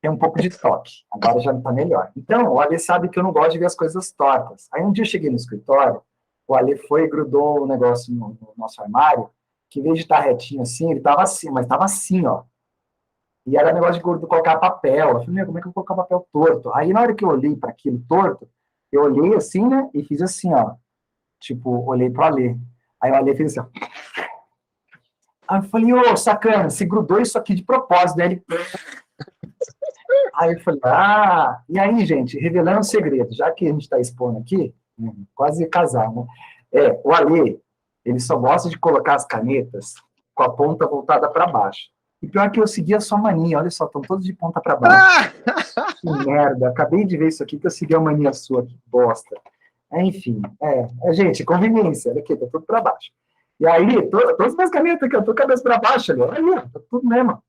tenho um pouco de toque. Agora já está melhor. Então, o Ale sabe que eu não gosto de ver as coisas tortas. Aí um dia eu cheguei no escritório, o Ale foi e grudou o negócio no nosso armário, que em vez de estar retinho assim, ele estava assim, mas estava assim, ó. E era negócio de colocar papel. Eu falei, meu, como é que eu vou colocar papel torto? Aí, na hora que eu olhei para aquilo torto, eu olhei assim, né, e fiz assim, ó. Tipo, olhei para o Ale. Aí o Ale fez assim, ó. Aí eu falei, ô, sacana, você grudou isso aqui de propósito. Aí ele... Aí eu falei, e aí, gente, revelando um segredo, já que a gente está expondo aqui, quase casar, né? O Ale, ele só gosta de colocar as canetas com a ponta voltada para baixo. E pior que eu segui a sua mania, olha só, estão todos de ponta para baixo. Que merda, acabei de ver isso aqui, que eu segui a mania sua, que bosta. Enfim, gente, conveniência, olha aqui, tá tudo para baixo. E aí, todas as minhas canetas aqui, eu tô cabeça para baixo, ali, olha, tá tudo mesmo.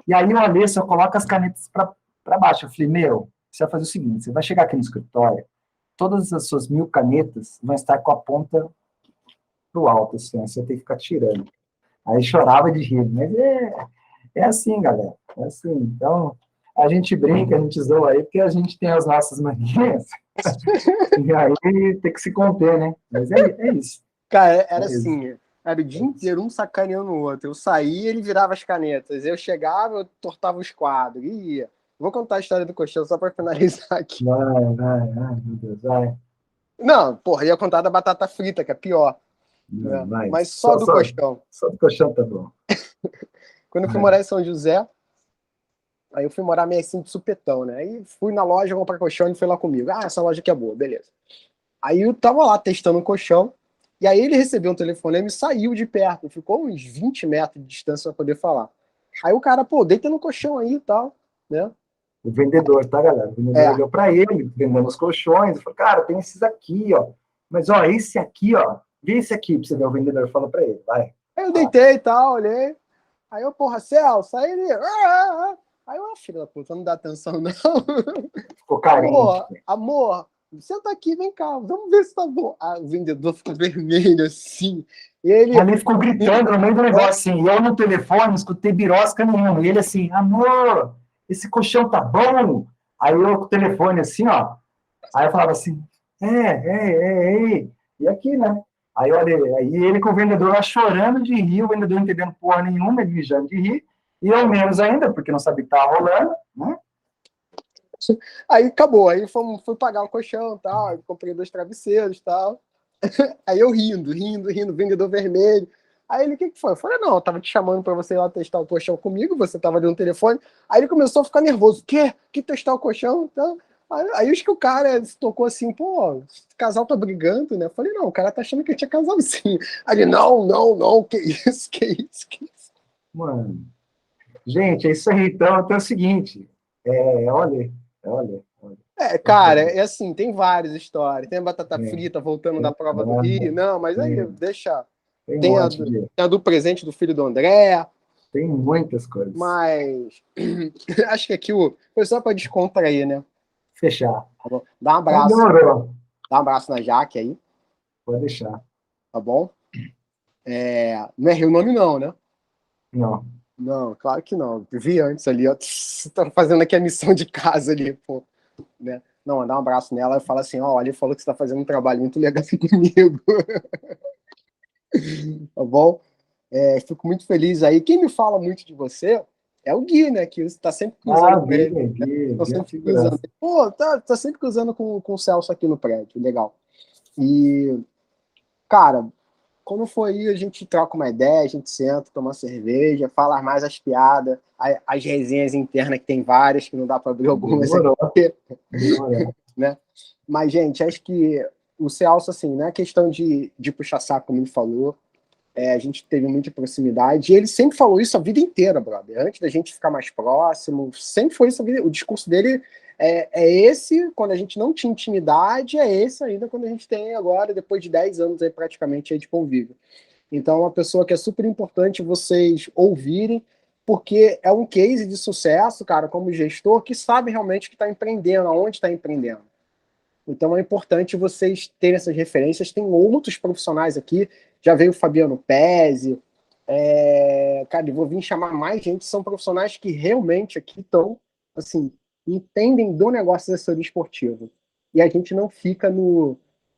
E aí o Ale só coloca as canetas para baixo. Eu falei, meu, você vai fazer o seguinte, você vai chegar aqui no escritório, todas as suas 1000 canetas vão estar com a ponta pro alto, assim, você vai ter que ficar tirando. Aí chorava de rir, mas é assim, galera, é assim. Então, a gente brinca, a gente zoa aí, porque a gente tem as nossas manias, e aí tem que se conter, né? Mas é isso. Cara, era assim, era o dia inteiro um sacaneando o outro. Eu saía, ele virava as canetas. Eu chegava, eu tortava os quadros. E ia. Vou contar a história do colchão só para finalizar aqui. Vai, ai, meu Deus, vai. Não, porra, ia contar da batata frita, que é pior. Não, Né? vai. Mas só do colchão. Só do colchão tá bom. Quando eu fui morar em São José, aí eu fui morar meio assim de supetão, né? Aí fui na loja comprar colchão e ele foi lá comigo. Essa loja aqui é boa, beleza. Aí eu tava lá testando um colchão, e aí ele recebeu um telefonema e saiu de perto, ficou uns 20 metros de distância para poder falar. Aí o cara, pô, deita no colchão aí e tal, né? O vendedor, tá, galera? O vendedor olhou para ele, vendendo os colchões, falou, cara, tem esses aqui, ó. Mas, ó, esse aqui, ó, vê esse aqui pra você ver. O vendedor fala para ele, vai. Aí eu deitei e tal, olhei. Aí eu, porra, Celso, aí ele... Aí eu, filho da puta, não dá atenção, não. Ficou carente. Amor, senta aqui, vem cá, vamos ver se tá bom. O vendedor ficou vermelho, assim. E ele... Ali ficou gritando no meio do negócio, assim. E eu no telefone não escutei birosca nenhuma. E ele assim, amor, esse colchão tá bom? Aí eu com o telefone assim, ó. Aí eu falava assim, e aqui, né? Aí olha, aí ele com o vendedor lá chorando de rir, o vendedor não entendendo porra nenhuma, ele mijando de rir, e eu menos ainda, porque não sabia que tava rolando, né? Aí acabou, aí fui pagar o colchão e tal, comprei 2 travesseiros e tal. Aí eu rindo, vendedor vermelho. Aí ele, o que foi? Eu falei, não, eu tava te chamando pra você ir lá testar o colchão comigo, você tava ali no telefone. Aí ele começou a ficar nervoso. Quê? Que testar o colchão? Então, aí acho que o cara se tocou assim, pô, o casal tá brigando, né? Eu falei, não, o cara tá achando que tinha casal sim. Aí ele, não, que isso. Mano, gente, é isso aí. Então é o seguinte, olha. Cara, é assim, tem várias histórias. Tem a batata frita voltando da prova do Rio. Não, mas aí, deixa... Tem a do presente do filho do André. Tem muitas coisas. Mas acho que aqui foi só para descontrair, né? Fechar. Tá bom? Dá um abraço. Demorou. Dá um abraço na Jaque aí. Pode deixar. Tá bom? Não errei o nome, não, né? Não. Não, claro que não. Vi antes ali, ó. Tá fazendo aqui a missão de casa ali, pô. Né? Não, dá um abraço nela e fala assim: ó, ele falou que você tá fazendo um trabalho muito legal comigo. Tá bom? Fico muito feliz aí. Quem me fala muito de você é o Gui, né? Que você tá sempre cruzando com ele. Tô sempre cruzando. Pô, tá sempre cruzando com o Celso aqui no prédio. Legal. E, cara, quando for aí, a gente troca uma ideia, a gente senta, toma uma cerveja, fala mais as piadas, as resenhas internas, que tem várias, que não dá para abrir algumas aqui. Né? Mas, gente, acho que o Celso, assim, não é questão de puxar saco, como ele falou, a gente teve muita proximidade, e ele sempre falou isso a vida inteira, brother. Antes da gente ficar mais próximo, sempre foi isso a vida. O discurso dele é esse, quando a gente não tinha intimidade, é esse ainda quando a gente tem agora, depois de 10 anos aí, praticamente aí de convívio. Então, é uma pessoa que é super importante vocês ouvirem, porque é um case de sucesso, cara, como gestor, que sabe realmente que está empreendendo, aonde está empreendendo. Então é importante vocês terem essas referências. Tem outros profissionais aqui, já veio o Fabiano Pezzi, cara, eu vou vir chamar mais gente, são profissionais que realmente aqui estão, assim, entendem do negócio da assessoria esportiva. E a gente não fica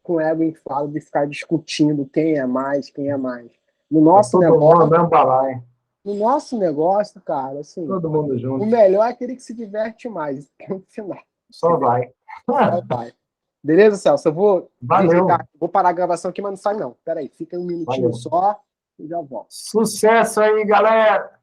com o ego inflado de ficar discutindo quem é mais, quem é mais. No nosso negócio, no nosso negócio, cara, assim, todo mundo junto. O melhor é aquele que se diverte mais, no final. Só vai. Só vai. Beleza, Celso? Eu vou desligar, vou parar a gravação aqui, mas não sai não. Peraí, fica um minutinho só e já volto. Sucesso aí, galera!